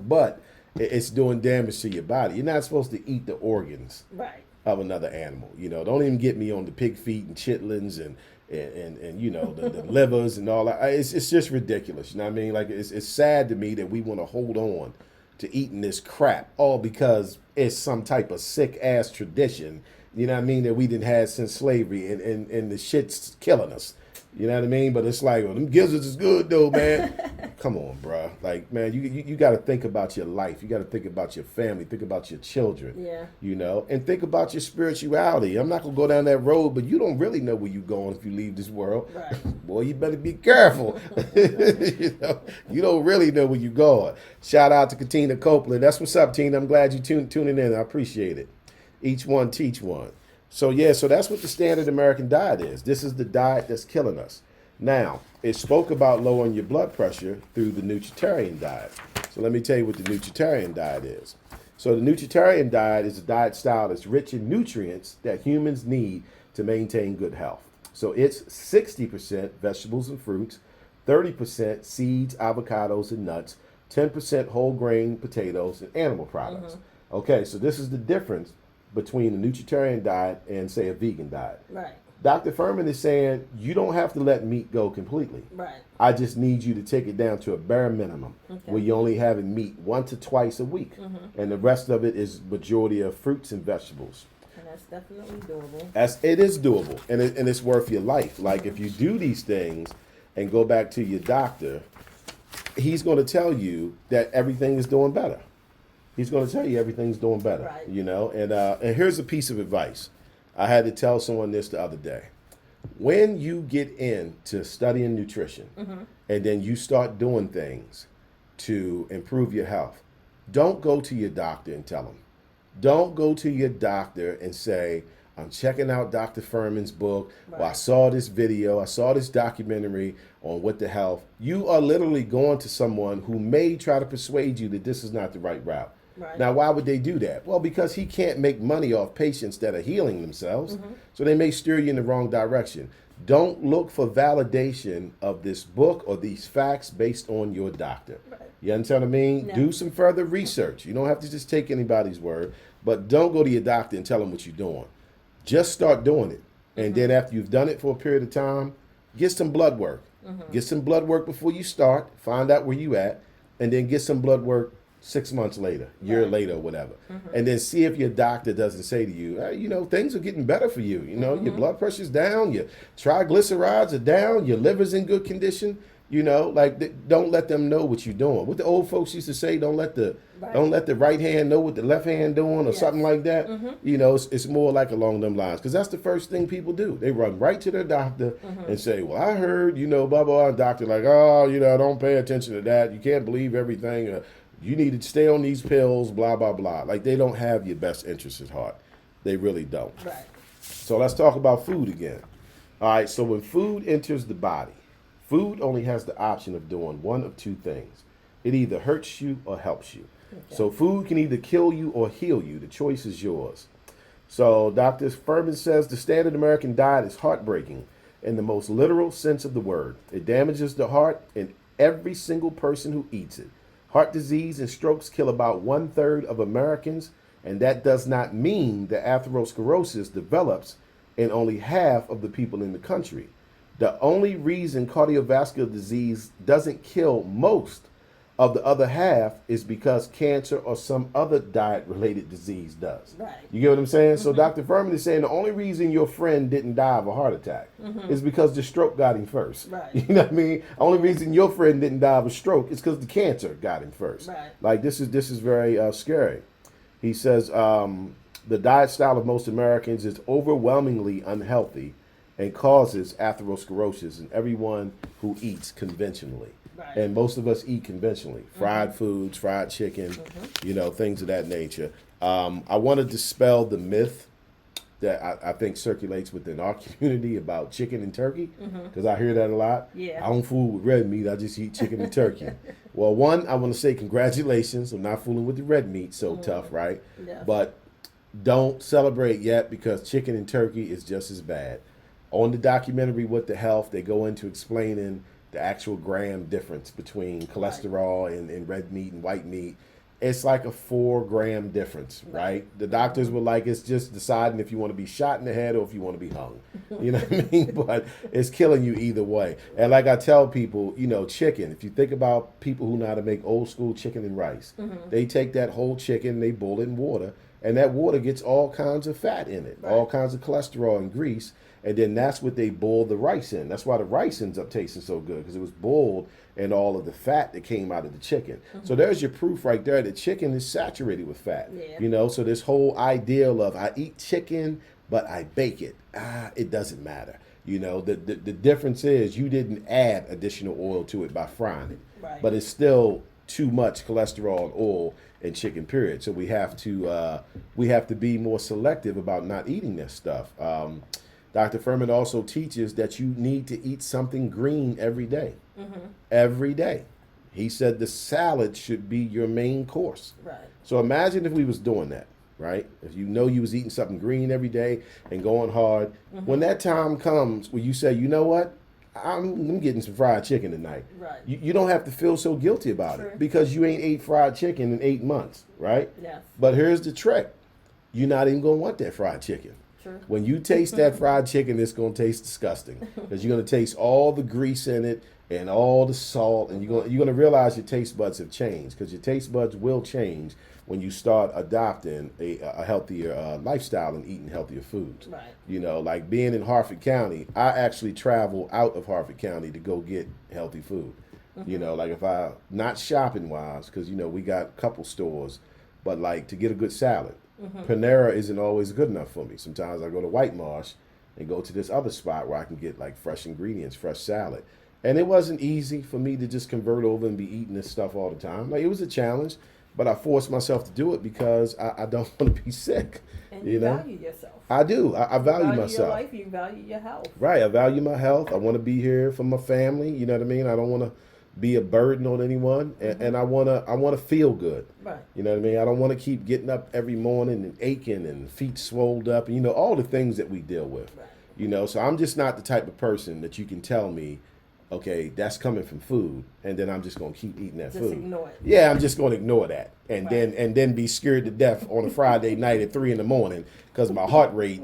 A: but it's doing damage to your body. You're not supposed to eat the organs
B: Right.
A: of another animal. Don't even get me on the pig feet and chitlins and the livers and all that. It's just ridiculous. You know what I mean? Like it's sad to me that we want to hold on to eating this crap all because it's some type of sick ass tradition. You know what I mean? That we didn't have since slavery and the shit's killing us. You know what I mean? But it's like, well, them gizzards is good though, man. Come on, bro. Like, man, you got to think about your life. You got to think about your family. Think about your children.
B: Yeah.
A: And think about your spirituality. I'm not gonna go down that road, but you don't really know where you're going if you leave this world.
B: Right.
A: Boy, you better be careful. You don't really know where you're going. Shout out to Katina Copeland. That's what's up, Tina. I'm glad you tuning in. I appreciate it. Each one teach one. So that's what the Standard American Diet is. This is the diet that's killing us. Now, it spoke about lowering your blood pressure through the nutritarian diet. So let me tell you what the nutritarian diet is. So the nutritarian diet is a diet style that's rich in nutrients that humans need to maintain good health. So it's 60% vegetables and fruits, 30% seeds, avocados, and nuts, 10% whole grain potatoes, and animal products. Okay, so this is the difference between a nutritarian diet and, say, a vegan diet.
B: Right.
A: Dr. Fuhrman is saying you don't have to let meat go completely.
B: Right.
A: I just need you to take it down to a bare minimum where you're only having meat 1 to twice a week. And the rest of it is majority of fruits and vegetables.
B: And that's definitely doable.
A: It is doable, and it's worth your life. Like if you do these things and go back to your doctor, he's going to tell you that everything is doing better. He's going to tell you everything's doing better,
B: Right.
A: And here's a piece of advice. I had to tell someone this the other day. When you get into studying nutrition and then you start doing things to improve your health, don't go to your doctor and tell him. Don't go to your doctor and say, I'm checking out Dr. Fuhrman's book, or I
B: Right.
A: saw this video, I saw this documentary on what the health. You are literally going to someone who may try to persuade you that this is not the right route.
B: Right.
A: Now, why would they do that? Well, because he can't make money off patients that are healing themselves. So they may steer you in the wrong direction. Don't look for validation of this book or these facts based on your doctor.
B: Right.
A: You understand what I mean?
B: Yeah.
A: Do some further research. You don't have to just take anybody's word, but don't go to your doctor and tell them what you're doing. Just start doing it. And then after you've done it for a period of time, get some blood work. Get some blood work before you start. Find out where you at. And then get some blood work 6 months later, year
B: Right.
A: later, whatever. And then see if your doctor doesn't say to you, hey, things are getting better for you. Your blood pressure's down, your triglycerides are down, your liver's in good condition. Don't let them know what you're doing. What the old folks used to say, don't let the right hand know what the left hand doing, or
B: Yes.
A: something like that. It's more like along them lines, because that's the first thing people do. They run right to their doctor and say, well, I heard, blah, blah, and doctor like, oh, don't pay attention to that. You can't believe everything. You need to stay on these pills, blah, blah, blah. Like, they don't have your best interests at heart. They really don't.
B: Right.
A: So let's talk about food again. All right, so when food enters the body, food only has the option of doing one of two things. It either hurts you or helps you.
B: Okay.
A: So food can either kill you or heal you. The choice is yours. So Dr. Fuhrman says the standard American diet is heartbreaking in the most literal sense of the word. It damages the heart in every single person who eats it. Heart disease and strokes kill about 1/3 of Americans, and that does not mean that atherosclerosis develops in only half of the people in the country. The only reason cardiovascular disease doesn't kill most of the other half is because cancer or some other diet-related disease does.
B: Right.
A: You get what I'm saying? So Dr. Fuhrman is saying the only reason your friend didn't die of a heart attack is because the stroke got him first.
B: Right.
A: You know what I mean? Only reason your friend didn't die of a stroke is because the cancer got him first.
B: Right.
A: Like, this is very scary. He says the diet style of most Americans is overwhelmingly unhealthy and causes atherosclerosis in everyone who eats conventionally.
B: Right.
A: And most of us eat conventionally. Fried foods, fried chicken, things of that nature. I want to dispel the myth that I think circulates within our community about chicken and turkey, because I hear that a lot.
B: Yeah.
A: I don't fool with red meat, I just eat chicken and turkey. Well, one, I want to say congratulations on not fooling with the red meat so tough, right?
B: Yes.
A: But don't celebrate yet, because chicken and turkey is just as bad. On the documentary What the Health, they go into explaining the actual gram difference between cholesterol and red meat and white meat. It's like a 4-gram difference, right? The doctors were like, it's just deciding if you want to be shot in the head or if you want to be hung. You know what I mean? But it's killing you either way. And like I tell people, chicken, if you think about people who know how to make old school chicken and rice, they take that whole chicken, they boil it in water, and that water gets all kinds of fat in it, all kinds of cholesterol and grease. And then that's what they boiled the rice in. That's why the rice ends up tasting so good, because it was boiled and all of the fat that came out of the chicken. So there's your proof right there that chicken is saturated with fat.
B: Yeah.
A: So this whole ideal of I eat chicken, but I bake it. It doesn't matter. The difference is you didn't add additional oil to it by frying it.
B: Right.
A: But it's still too much cholesterol and oil in chicken, period. So we have to be more selective about not eating this stuff. Dr. Fuhrman also teaches that you need to eat something green every day. Every day. He said the salad should be your main course.
B: Right.
A: So imagine if we was doing that, right? If you was eating something green every day and going hard. When that time comes where you say, you know what? I'm getting some fried chicken tonight.
B: Right.
A: You don't have to feel so guilty about
B: True.
A: it, because you ain't ate fried chicken in 8 months, right?
B: Yes.
A: But here's the trick. You're not even going to want that fried chicken.
B: True.
A: When you taste that fried chicken, it's going to taste disgusting, because you're going to taste all the grease in it and all the salt, and you're going to realize your taste buds have changed, because your taste buds will change when you start adopting a healthier lifestyle and eating healthier foods.
B: Right.
A: Like being in Harford County, I actually travel out of Harford County to go get healthy food. Like if I, not shopping wise, because we got a couple stores, but like to get a good salad. Panera isn't always good enough for me. Sometimes I go to White Marsh and go to this other spot where I can get like fresh ingredients, fresh salad. And it wasn't easy for me to just convert over and be eating this stuff all the time. Like, it was a challenge, but I force myself to do it because I don't want to be sick.
B: And you value yourself.
A: I do. I value
B: you
A: myself.
B: Your life, you value your health.
A: Right. I value my health. I want to be here for my family. You know what I mean? I don't want to be a burden on anyone, and I wanna feel good.
B: Right.
A: You know what I mean? I don't want to keep getting up every morning and aching and feet swolled up, and all the things that we deal with.
B: Right.
A: So I'm just not the type of person that you can tell me, okay, that's coming from food, and then I'm just gonna keep eating that food.
B: Just ignore it.
A: Yeah, I'm just gonna ignore that, and
B: Right.
A: then be scared to death on a Friday night at 3 a.m. because my heart rate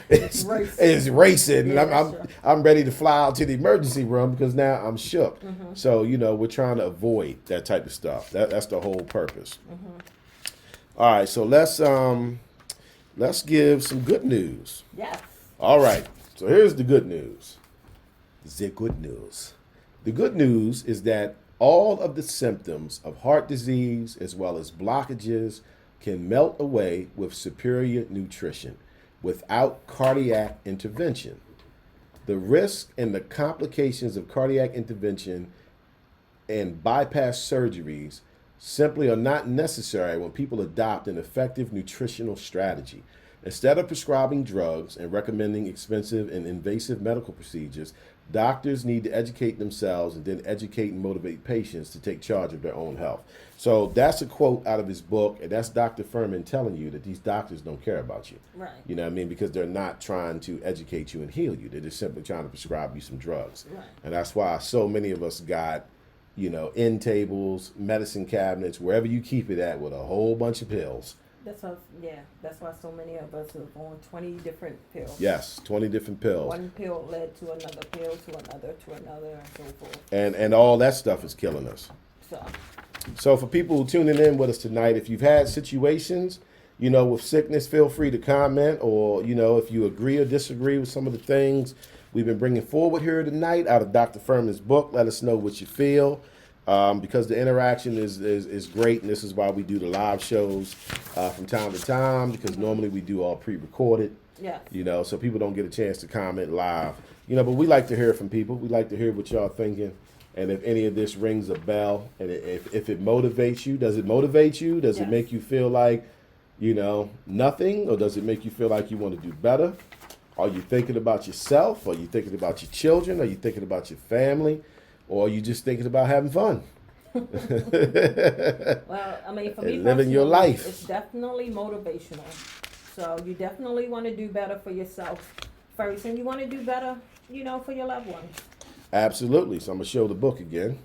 A: is racing,
B: Yeah,
A: and I'm ready to fly out to the emergency room because now I'm shook. So we're trying to avoid that type of stuff. That's the whole purpose. All right, so let's give some good news.
B: Yes.
A: All right, so here's the good news. The good news. The good news is that all of the symptoms of heart disease as well as blockages can melt away with superior nutrition without cardiac intervention. The risk and the complications of cardiac intervention and bypass surgeries simply are not necessary when people adopt an effective nutritional strategy. Instead of prescribing drugs and recommending expensive and invasive medical procedures, doctors need to educate themselves and then educate and motivate patients to take charge of their own health. So that's a quote out of his book, and that's Dr. Fuhrman telling you that these doctors don't care about you.
B: Right.
A: You know what I mean? Because they're not trying to educate you and heal you. They're just simply trying to prescribe you some drugs.
B: Right.
A: And that's why so many of us got, end tables, medicine cabinets, wherever you keep it at, with a whole bunch of pills.
B: That's why so many of us are on 20 different pills.
A: Yes, 20 different pills.
B: One pill led to another pill, to another, and so forth.
A: And all that stuff is killing us. So for people who tuning in with us tonight, if you've had situations, with sickness, feel free to comment, or, if you agree or disagree with some of the things we've been bringing forward here tonight out of Dr. Fuhrman's book, let us know what you feel. Because the interaction is great, and this is why we do the live shows from time to time, because normally we do all pre-recorded.
B: Yeah.
A: So people don't get a chance to comment live. But we like to hear from people. We like to hear what y'all thinking, and if any of this rings a bell, and if it motivates you, does it motivate you? Does it make you feel like, nothing, or does it make you feel like you want to do better? Are you thinking about yourself? Are you thinking about your children? Are you thinking about your family? Or are you just thinking about having fun?
B: Well, I mean, for me,
A: living your life.
B: It's definitely motivational. So you definitely want to do better for yourself first, and you want to do better, for your loved ones.
A: Absolutely. So I'm going to show the book again.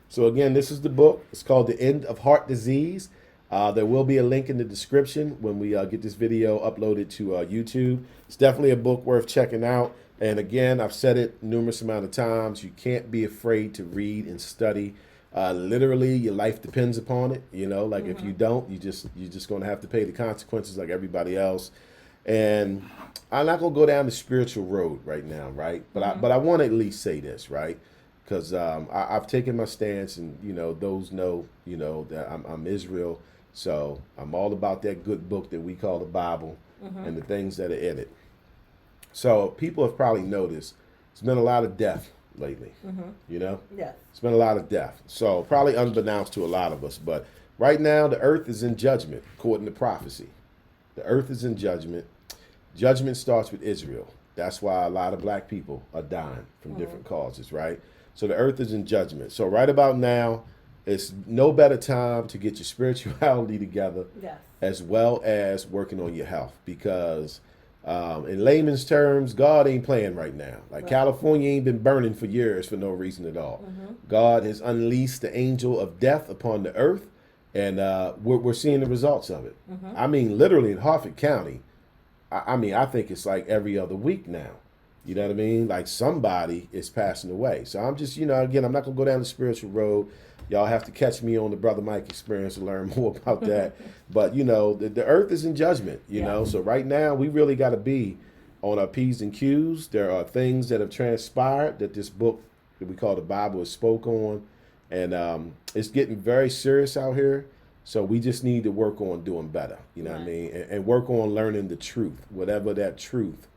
A: So again, this is the book. It's called The End of Heart Disease. There will be a link in the description when we get this video uploaded to YouTube. It's definitely a book worth checking out. And again, I've said it numerous amount of times, you can't be afraid to read and study. Literally, your life depends upon it. If you don't, you're just going to have to pay the consequences like everybody else. And I'm not going to go down the spiritual road right now, right? But I want to at least say this, right? Because I've taken my stance, and those know, that I'm Israel. So I'm all about that good book that we call the Bible and the things that are in it. So people have probably noticed there's been a lot of death lately,
B: Yeah.
A: It's been a lot of death. So probably unbeknownst to a lot of us. But right now, the earth is in judgment, according to prophecy. The earth is in judgment. Judgment starts with Israel. That's why a lot of black people are dying from different causes, right? So the earth is in judgment. So right about now, it's no better time to get your spirituality together, as well as working on your health, because in layman's terms, God ain't playing right now. Like California ain't been burning for years for no reason at all. God has unleashed the angel of death upon the earth, and we're seeing the results of it. I mean, literally in Harford County, I think it's like every other week now. You know what I mean? Like somebody is passing away. So I'm just, again, I'm not going to go down the spiritual road. Y'all have to catch me on the Brother Mike experience to learn more about that. But, the earth is in judgment, you know. So right now, we really got to be on our P's and Q's. There are things that have transpired that this book that we call the Bible is spoke on. And it's getting very serious out here. So we just need to work on doing better, you know what I mean? And work on learning the truth, whatever that truth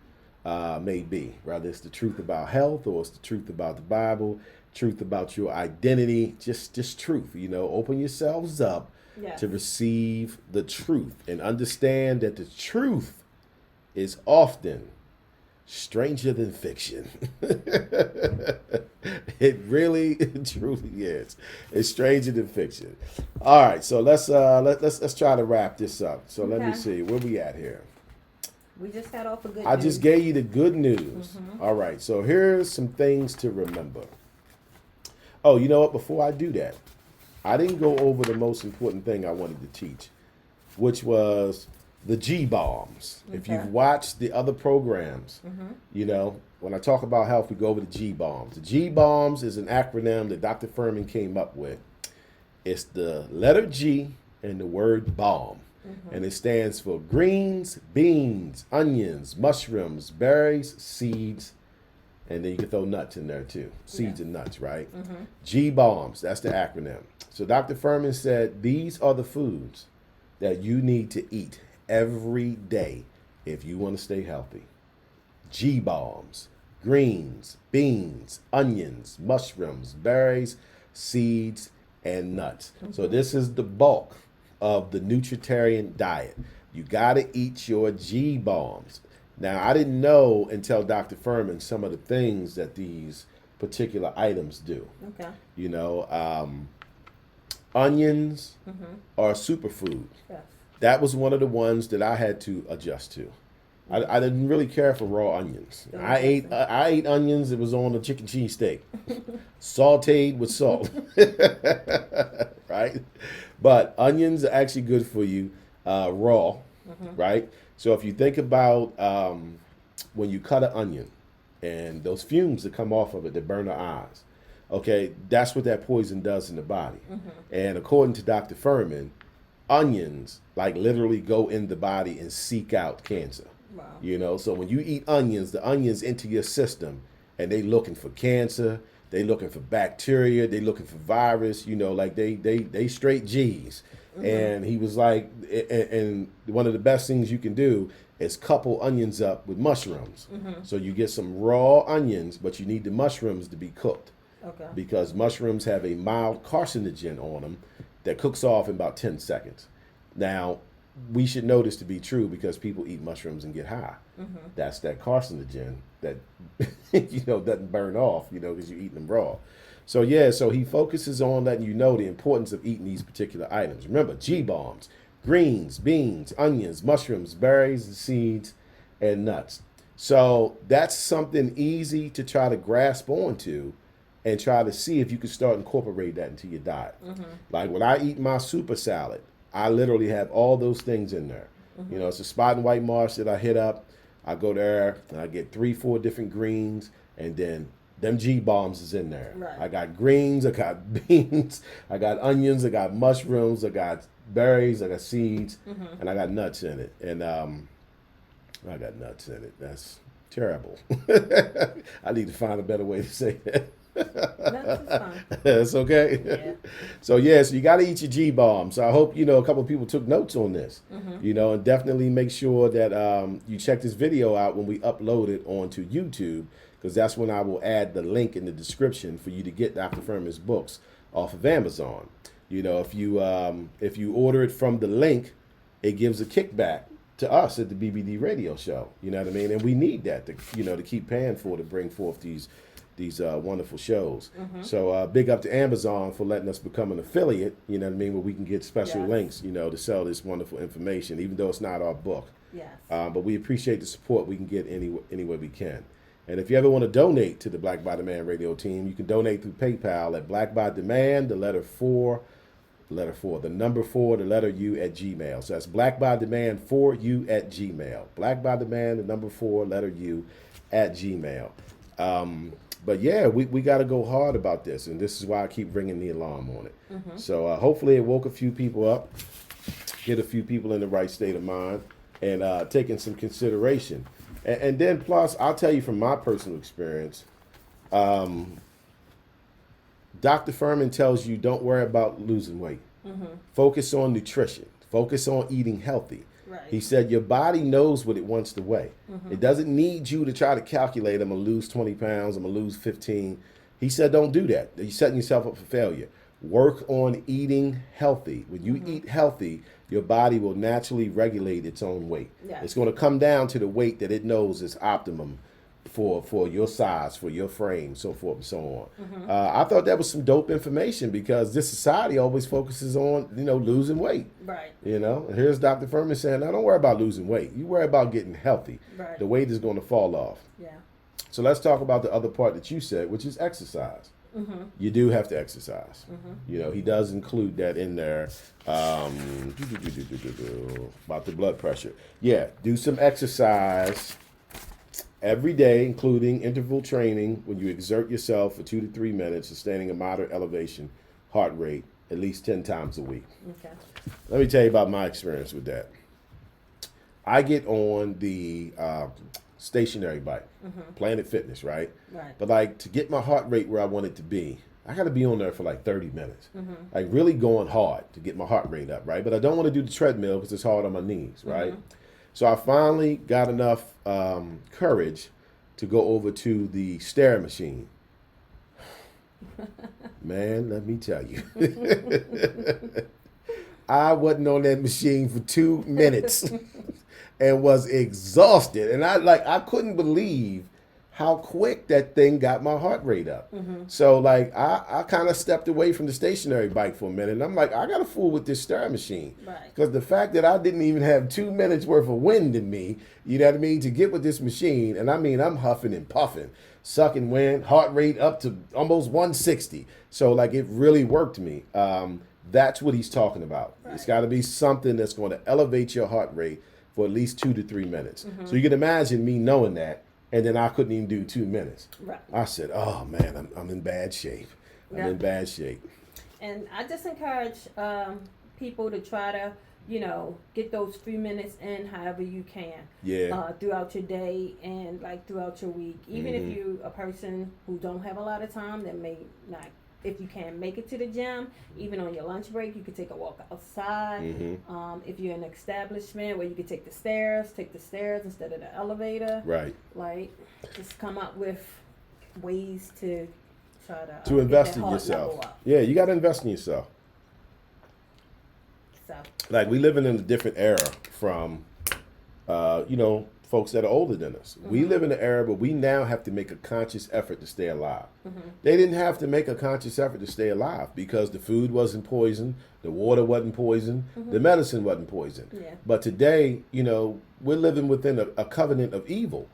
A: may be. Whether it's the truth about health, or it's the truth about the Bible, truth about your identity, just truth, open yourselves up
B: Yes.
A: to receive the truth and understand that the truth is often stranger than fiction. It really, truly is. It's stranger than fiction. All right, so let's try to wrap this up. So let me
B: Okay.
A: see where we at here.
B: We just got off a good
A: I
B: news.
A: just gave you the good news. All right, so here's some things to remember. Oh, you know what? Before I do that, I didn't go over the most important thing I wanted to teach, which was the G bombs. If
B: Okay.
A: you've watched the other programs, you know, when I talk about health, we go over the G bombs. The G bombs is an acronym that Dr. Fuhrman came up with. It's the letter G and the word bomb. And it stands for greens, beans, onions, mushrooms, berries, seeds, and then you can throw nuts in there too. Seeds and nuts, right? G bombs, that's the acronym. So Dr. Fuhrman said these are the foods that you need to eat every day if you want to stay healthy. G bombs, greens, beans, onions, mushrooms, berries, seeds, and nuts. So this is the bulk of the nutritarian diet. You got to eat your G bombs. Now, I didn't know until Dr. Fuhrman some of the things that these particular items do.
B: Okay.
A: You know, onions are a superfood.
B: Yes.
A: That was one of the ones that I had to adjust to. I didn't really care for raw onions. I ate onions. It was on a chicken cheese steak, sautéed with salt, right? But onions are actually good for you raw, right? So if you think about when you cut an onion and those fumes that come off of it that burn our eyes, okay, that's what that poison does in the body. And according to Dr. Fuhrman, onions like literally go in the body and seek out cancer.
B: Wow.
A: You know, so when you eat onions, the onions enter your system and they looking for cancer, they looking for bacteria, they looking for virus, you know, like they straight G's. And he was like, and one of the best things you can do is couple onions up with mushrooms. So you get some raw onions, but you need the mushrooms to be cooked.
B: Okay.
A: Because mushrooms have a mild carcinogen on them that cooks off in about 10 seconds. Now, we should know this to be true because people eat mushrooms and get high. That's that carcinogen that, you know, doesn't burn off, you know, because you're eating them raw. So, yeah, so he focuses on letting you know the importance of eating these particular items. Remember, G-bombs, greens, beans, onions, mushrooms, berries, seeds, and nuts. So that's something easy to try to grasp onto and try to see if you can start incorporate that into your diet. Like when I eat my super salad, I literally have all those things in there. You know, it's a spot and white marsh that I hit up. I go there and I get 3-4 different greens, and then them G bombs is in there.
B: Right.
A: I got greens, I got beans, I got onions, I got mushrooms, I got berries, I got seeds, and I got nuts in it. And I got nuts in it. That's terrible. I need to find a better way to say that.
B: Nuts is fine.
A: That's okay.
B: Yeah.
A: So you got to eat your G bombs. So I hope a couple of people took notes on this. You know, and definitely make sure that you check this video out when we upload it onto YouTube, because that's when I will add the link in the description for you to get Dr. Fuhrman's books off of Amazon. You know, if you order it from the link, it gives a kickback to us at the BBD Radio Show. You know what I mean? And we need that to keep paying for, to bring forth these wonderful shows. So big up to Amazon for letting us become an affiliate, you know what I mean, where we can get special links, you know, to sell this wonderful information, even though it's not our book.
B: Yes.
A: But we appreciate the support we can get any way we can. And if you ever want to donate to the Black by Demand radio team, you can donate through PayPal at Black by Demand, the letter 4, the number 4, the letter U at Gmail. So that's Black by Demand 4U at Gmail. Black by Demand, the number 4, letter U at Gmail. But yeah, we got to go hard about this, and this is why I keep ringing the alarm on it. So hopefully it woke a few people up, get a few people in the right state of mind, and taking some consideration. And then plus, I'll tell you from my personal experience, Dr. Fuhrman tells you don't worry about losing weight. Focus on nutrition. Focus on eating healthy.
B: Right.
A: He said your body knows what it wants to weigh. It doesn't need you to try to calculate, I'm going to lose 20 pounds, I'm going to lose 15. He said don't do that. You're setting yourself up for failure. work on eating healthy. When you eat healthy, your body will naturally regulate its own weight.
B: Yes.
A: It's going to come down to the weight that it knows is optimum for your size, for your frame, so forth and so on. I thought that was some dope information because this society always focuses on, losing weight.
B: Right.
A: And here's Dr. Fuhrman saying, now don't worry about losing weight. You worry about getting healthy.
B: Right.
A: The weight is going to fall off.
B: Yeah.
A: So let's talk about the other part that you said, which is exercise. You do have to exercise. He does include that in there. About the blood pressure. Yeah, do some exercise every day, including interval training when you exert yourself for 2 to 3 minutes, sustaining a moderate elevation heart rate at least 10 times a week.
B: Okay.
A: Let me tell you about my experience with that. I get on the stationary bike, Planet Fitness, right?
B: Right.
A: But to get my heart rate where I want it to be, I got to be on there for 30 minutes. Really going hard to get my heart rate up, right? But I don't want to do the treadmill because it's hard on my knees, right? So I finally got enough courage to go over to the stair machine. Man, let me tell you. I wasn't on that machine for 2 minutes and was exhausted. And I couldn't believe how quick that thing got my heart rate up. So I kind of stepped away from the stationary bike for a minute. And I'm like, I got to fool with this stair machine. Because the fact that I didn't even have 2 minutes worth of wind in me, you know what I mean, to get with this machine. And I'm huffing and puffing, sucking wind, heart rate up to almost 160. So it really worked me. That's what he's talking about. Right. It's got to be something that's going to elevate your heart rate for at least 2 to 3 minutes. So you can imagine me knowing that. And then I couldn't even do 2 minutes. Right. I said, oh, man, I'm in bad shape. I'm in bad shape.
B: And I just encourage people to try to, get those 3 minutes in however you can.
A: Yeah.
B: Throughout your day and throughout your week. Even if you're a person who don't have a lot of time that may not, if you can't make it to the gym, even on your lunch break, you could take a walk outside. If you're in an establishment where you could take the stairs instead of the elevator.
A: Right.
B: Just come up with ways to try
A: to invest in yourself. Yeah, you got to invest in yourself. So. We living in a different era from, folks that are older than us. We live in an era where we now have to make a conscious effort to stay alive. They didn't have to make a conscious effort to stay alive because the food wasn't poisoned, the water wasn't poisoned, the medicine wasn't poisoned.
B: Yeah.
A: But today, we're living within a covenant of evil.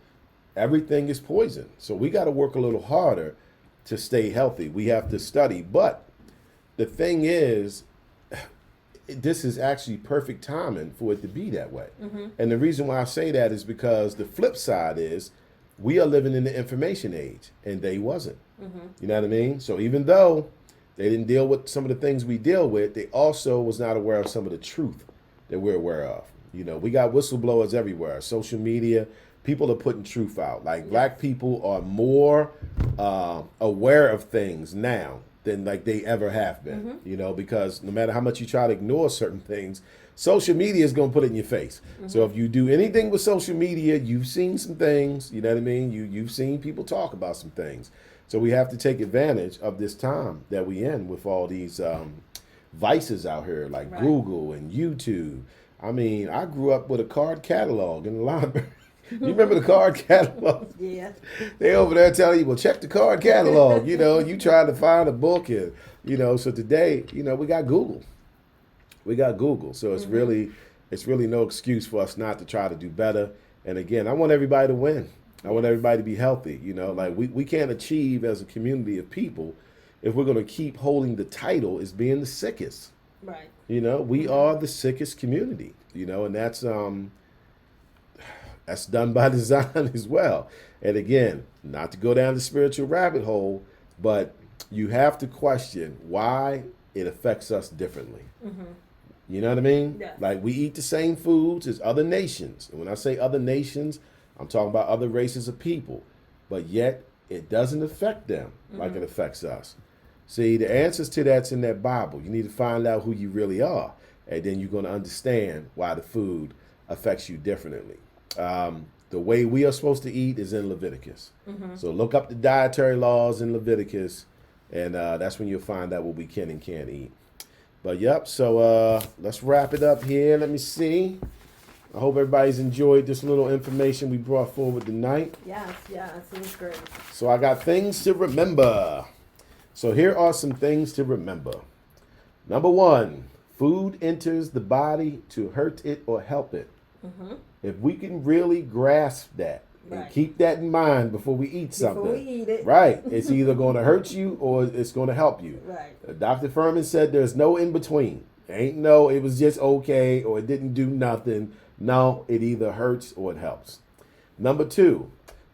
A: Everything is poison. So we got to work a little harder to stay healthy. We have to study. But the thing is, this is actually perfect timing for it to be that way. And the reason why I say that is because the flip side is we are living in the information age and they wasn't. You know what I mean? So even though they didn't deal with some of the things we deal with, they also was not aware of some of the truth that we're aware of. We got whistleblowers everywhere. Social media, people are putting truth out. Black people are more aware of things now than they ever have been, because no matter how much you try to ignore certain things, social media is going to put it in your face. So if you do anything with social media, you've seen some things, you know what I mean? You've seen people talk about some things. So we have to take advantage of this time that we in with all these vices out here like Google and YouTube. I mean, I grew up with a card catalog in the library. You remember the card catalog? Yeah. They over there telling you, well, check the card catalog. You trying to find a book and, so today, we got Google. We got Google. So it's really no excuse for us not to try to do better. And again, I want everybody to win. I want everybody to be healthy. We can't achieve as a community of people if we're going to keep holding the title as being the sickest. Right. We are the sickest community, and that's done by design as well. And again, not to go down the spiritual rabbit hole, but you have to question why it affects us differently. You know what I mean? Yeah. We eat the same foods as other nations. And when I say other nations, I'm talking about other races of people. But yet, it doesn't affect them like it affects us. See, the answers to that's in that Bible. You need to find out who you really are. And then you're going to understand why the food affects you differently. The way we are supposed to eat is in Leviticus. So look up the dietary laws in Leviticus. And that's when you'll find out what we can and can't eat. But yep, so let's wrap it up here. Let me see. I hope everybody's enjoyed this little information we brought forward tonight.
B: Yes, it was great.
A: So I got things to remember. So here are some things to remember. Number 1, food enters the body to hurt it or help it. Mm-hmm. If we can really grasp that and keep that in mind before we eat something.
B: Before we eat it.
A: Right. It's either going to hurt you or it's going to help you.
B: Right.
A: Dr. Fuhrman said there's no in between. Ain't no, it was just okay or it didn't do nothing. No, it either hurts or it helps. Number 2,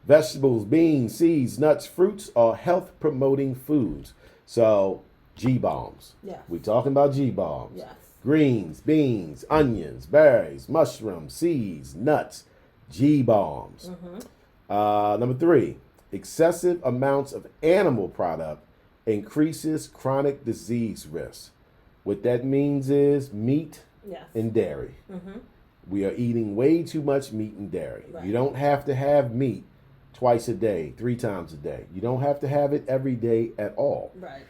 A: vegetables, beans, seeds, nuts, fruits are health promoting foods. So G-bombs.
B: Yeah.
A: We're talking about G-bombs.
B: Yes.
A: Greens, beans, onions, berries, mushrooms, seeds, nuts, G-bombs. Mm-hmm. Number 3, excessive amounts of animal product increases chronic disease risk. What that means is meat and dairy. Mm-hmm. We are eating way too much meat and dairy. Right. You don't have to have meat twice a day, 3 times a day. You don't have to have it every day at all.
B: Right.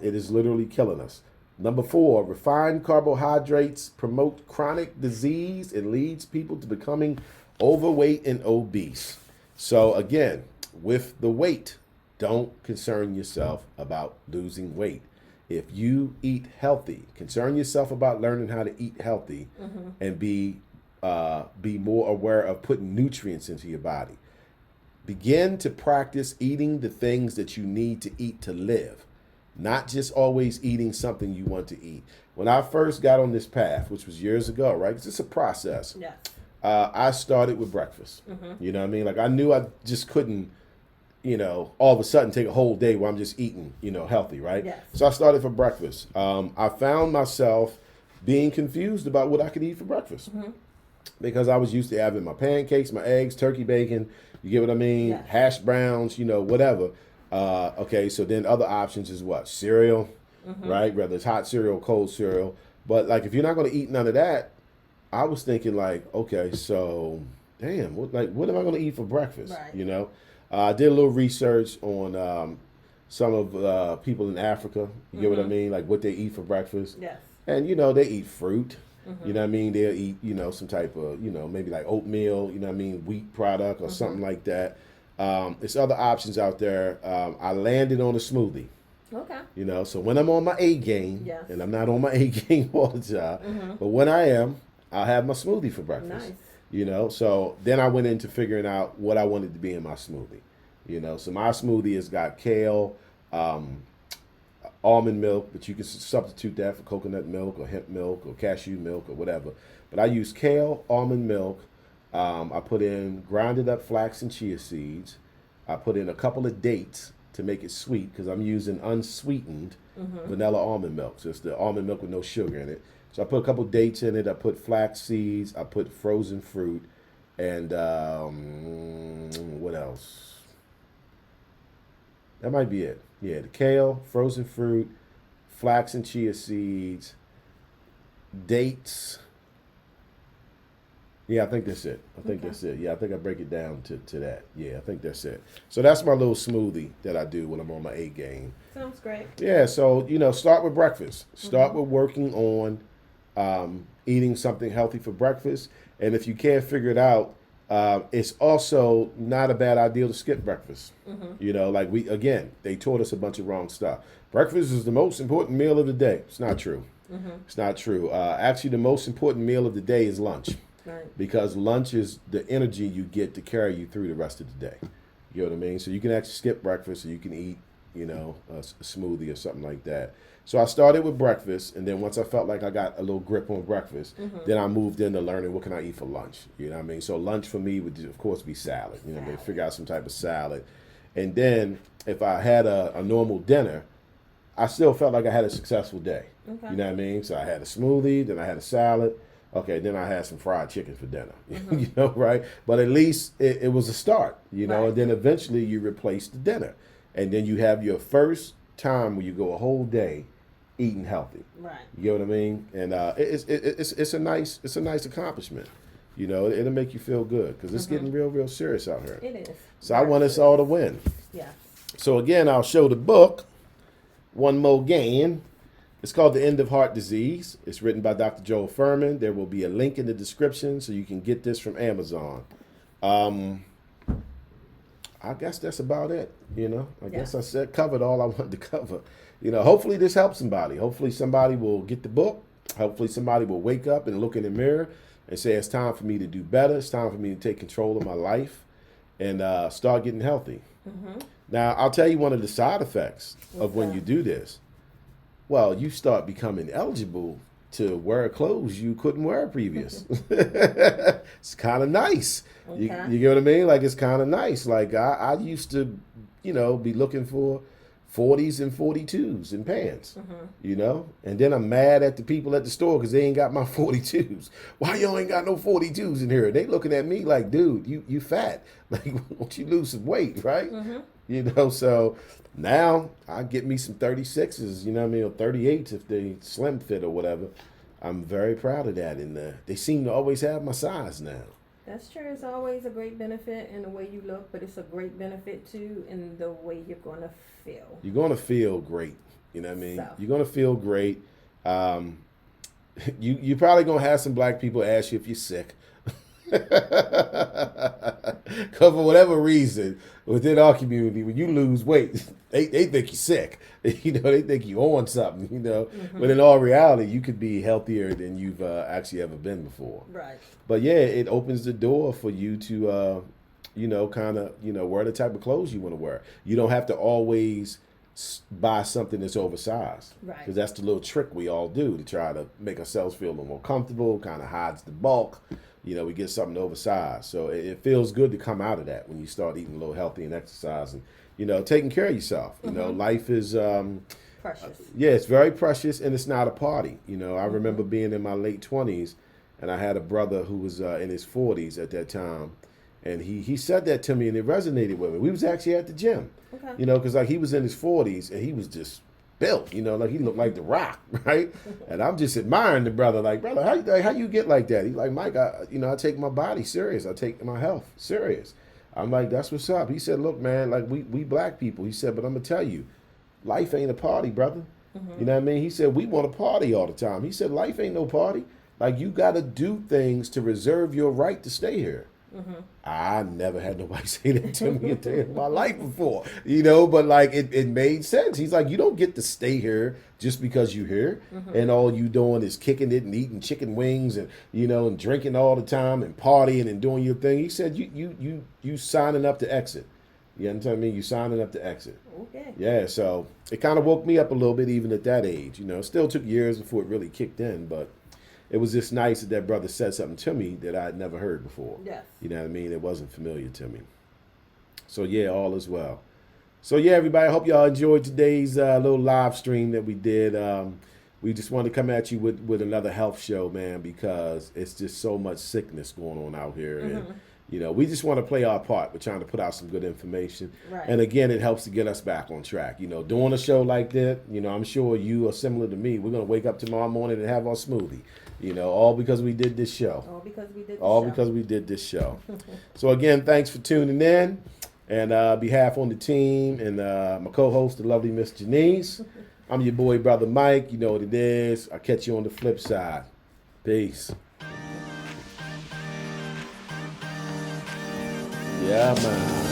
A: It is literally killing us. Number 4, refined carbohydrates promote chronic disease and leads people to becoming overweight and obese. So again, with the weight, don't concern yourself about losing weight. If you eat healthy, concern yourself about learning how to eat healthy and be more aware of putting nutrients into your body. Begin to practice eating the things that you need to eat to live, not just always eating something you want to eat. When I first got on this path, which was years ago, right? 'Cause it's a process.
B: Yeah.
A: I started with breakfast. You know what I mean? Like I knew I just couldn't, all of a sudden take a whole day where I'm just eating, healthy, right?
B: Yes.
A: So I started for breakfast. I found myself being confused about what I could eat for breakfast because I was used to having my pancakes, my eggs, turkey bacon, you get what I mean?
B: Yes.
A: Hash browns, whatever. Okay, so then other options is what? Cereal, right? Whether it's hot cereal, cold cereal. But like if you're not going to eat none of that, I was thinking like, okay, so damn, what am I going to eat for breakfast?
B: Right.
A: I did a little research on some of people in Africa. You get what I mean? Like what they eat for breakfast.
B: Yes.
A: And they eat fruit. You know what I mean? They'll eat, some type of, maybe like oatmeal, wheat product or something like that. There's other options out there. I landed on a smoothie.
B: Okay.
A: So when I'm on my A game, and I'm not on my A game all the time, but when I am, I'll have my smoothie for breakfast.
B: Nice.
A: So then I went into figuring out what I wanted to be in my smoothie. So my smoothie has got kale, almond milk, but you can substitute that for coconut milk or hemp milk or cashew milk or whatever. But I use kale, almond milk. I put in grounded up flax and chia seeds. I put in a couple of dates to make it sweet because I'm using unsweetened vanilla almond milk. So it's the almond milk with no sugar in it. So I put a couple dates in it. I put flax seeds. I put frozen fruit. And what else? That might be it. Yeah, the kale, frozen fruit, flax and chia seeds, dates. Yeah, I think that's it. That's it. Yeah, I think I break it down to that. Yeah, I think that's it. So that's my little smoothie that I do when I'm on my A game.
B: Sounds great.
A: Yeah, so, start with breakfast. Start with working on eating something healthy for breakfast. And if you can't figure it out, it's also not a bad idea to skip breakfast. They taught us a bunch of wrong stuff. Breakfast is the most important meal of the day. It's not true. It's not true. Actually, the most important meal of the day is lunch.
B: Right.
A: Because lunch is the energy you get to carry you through the rest of the day. You know what I mean? So you can actually skip breakfast and you can eat, a smoothie or something like that. So I started with breakfast, and then once I felt like I got a little grip on breakfast, then I moved into learning what can I eat for lunch. You know what I mean? So lunch for me would, of course, be salad. Figure out some type of salad. And then if I had a normal dinner, I still felt like I had a successful day.
B: Okay.
A: You know what I mean? So I had a smoothie, then I had a salad. Okay, then I had some fried chicken for dinner, right? But at least it was a start,
B: Right.
A: and then eventually you replace the dinner. And then you have your first time where you go a whole day eating healthy.
B: Right.
A: You know what I mean? And it's a nice accomplishment. It'll make you feel good because it's getting real serious out here.
B: It is.
A: So I want us all to win.
B: Yeah.
A: So again, I'll show the book. one more again. It's called The End of Heart Disease. It's written by Dr. Joel Fuhrman. There will be a link in the description so you can get this from Amazon. I guess that's about it. I guess I covered all I wanted to cover. Hopefully this helps somebody. Hopefully somebody will get the book. Hopefully somebody will wake up and look in the mirror and say, it's time for me to do better. It's time for me to take control of my life and start getting healthy. Mm-hmm. Now, I'll tell you one of the side effects of when you do this. Well, you start becoming eligible to wear clothes you couldn't wear previous. It's kind of nice. Okay. You get what I mean? Like, it's kind of nice. Like, I used to, be looking for 40s and 42s in pants, and then I'm mad at the people at the store because they ain't got my 42s. Why y'all ain't got no 42s in here? They looking at me like, dude, you fat. Like, won't you lose some weight, right? Mm-hmm. So now I get me some 36s, or 38s if they slim fit or whatever. I'm very proud of that. And they seem to always have my size now.
B: That's true. It's always a great benefit in the way you look, but it's a great benefit too in the way you're going to feel. You're
A: going to feel great. You know what I mean? So. You're going to feel great. You probably going to have some black people ask you if you're sick. Because for whatever reason, within our community, when you lose weight, they think you're sick. They think you're on something, Mm-hmm. But in all reality, you could be healthier than you've actually ever been before.
B: Right.
A: But yeah, it opens the door for you to, wear the type of clothes you want to wear. You don't have to always buy something that's oversized.
B: Right.
A: Because that's the little trick we all do to try to make ourselves feel a little more comfortable, kind of hides the bulk. We get something oversized. So it feels good to come out of that when you start eating a little healthy and exercising, taking care of yourself. Mm-hmm. Life is
B: precious.
A: Yeah, it's very precious, and it's not a party. I remember being in my late 20s, and I had a brother who was in his 40s at that time, and he said that to me, and it resonated with me. We was actually at the gym, because he was in his 40s, and he was just built, he looked like The Rock, right? And I'm just admiring the brother, like, brother, how you get like that? He's like, Mike, I take my body serious. I take my health serious. I'm like, that's what's up. He said, look, man, like we black people. He said, but I'm gonna tell you, life ain't a party, brother. Mm-hmm. You know what I mean? He said, we want to party all the time. He said, life ain't no party. Like, you got to do things to reserve your right to stay here. Mm-hmm. I never had nobody say that to me a day in my life before, but like it made sense. He's like, you don't get to stay here just because you're here, mm-hmm. and all you doing is kicking it and eating chicken wings and and drinking all the time and partying and doing your thing. He said, you signing up to exit. You understand what I mean? You signing up to exit.
B: Okay.
A: Yeah, so it kind of woke me up a little bit even at that age. It still took years before it really kicked in, but it was just nice that brother said something to me that I had never heard before.
B: Yes.
A: You know what I mean? It wasn't familiar to me. So, yeah, all is well. So, yeah, everybody, I hope y'all enjoyed today's little live stream that we did. We just wanted to come at you with another health show, man, because it's just so much sickness going on out here. Mm-hmm. And, we just want to play our part. We're trying to put out some good information.
B: Right.
A: And, again, it helps to get us back on track. Doing a show like that, I'm sure you are similar to me. We're going to wake up tomorrow morning and have our smoothie. All because we did this show. Because we did this show. So, again, thanks for tuning in. And on behalf on the team and my co-host, the lovely Miss Janice, I'm your boy, Brother Mike. You know what it is. I'll catch you on the flip side. Peace. Yeah, man.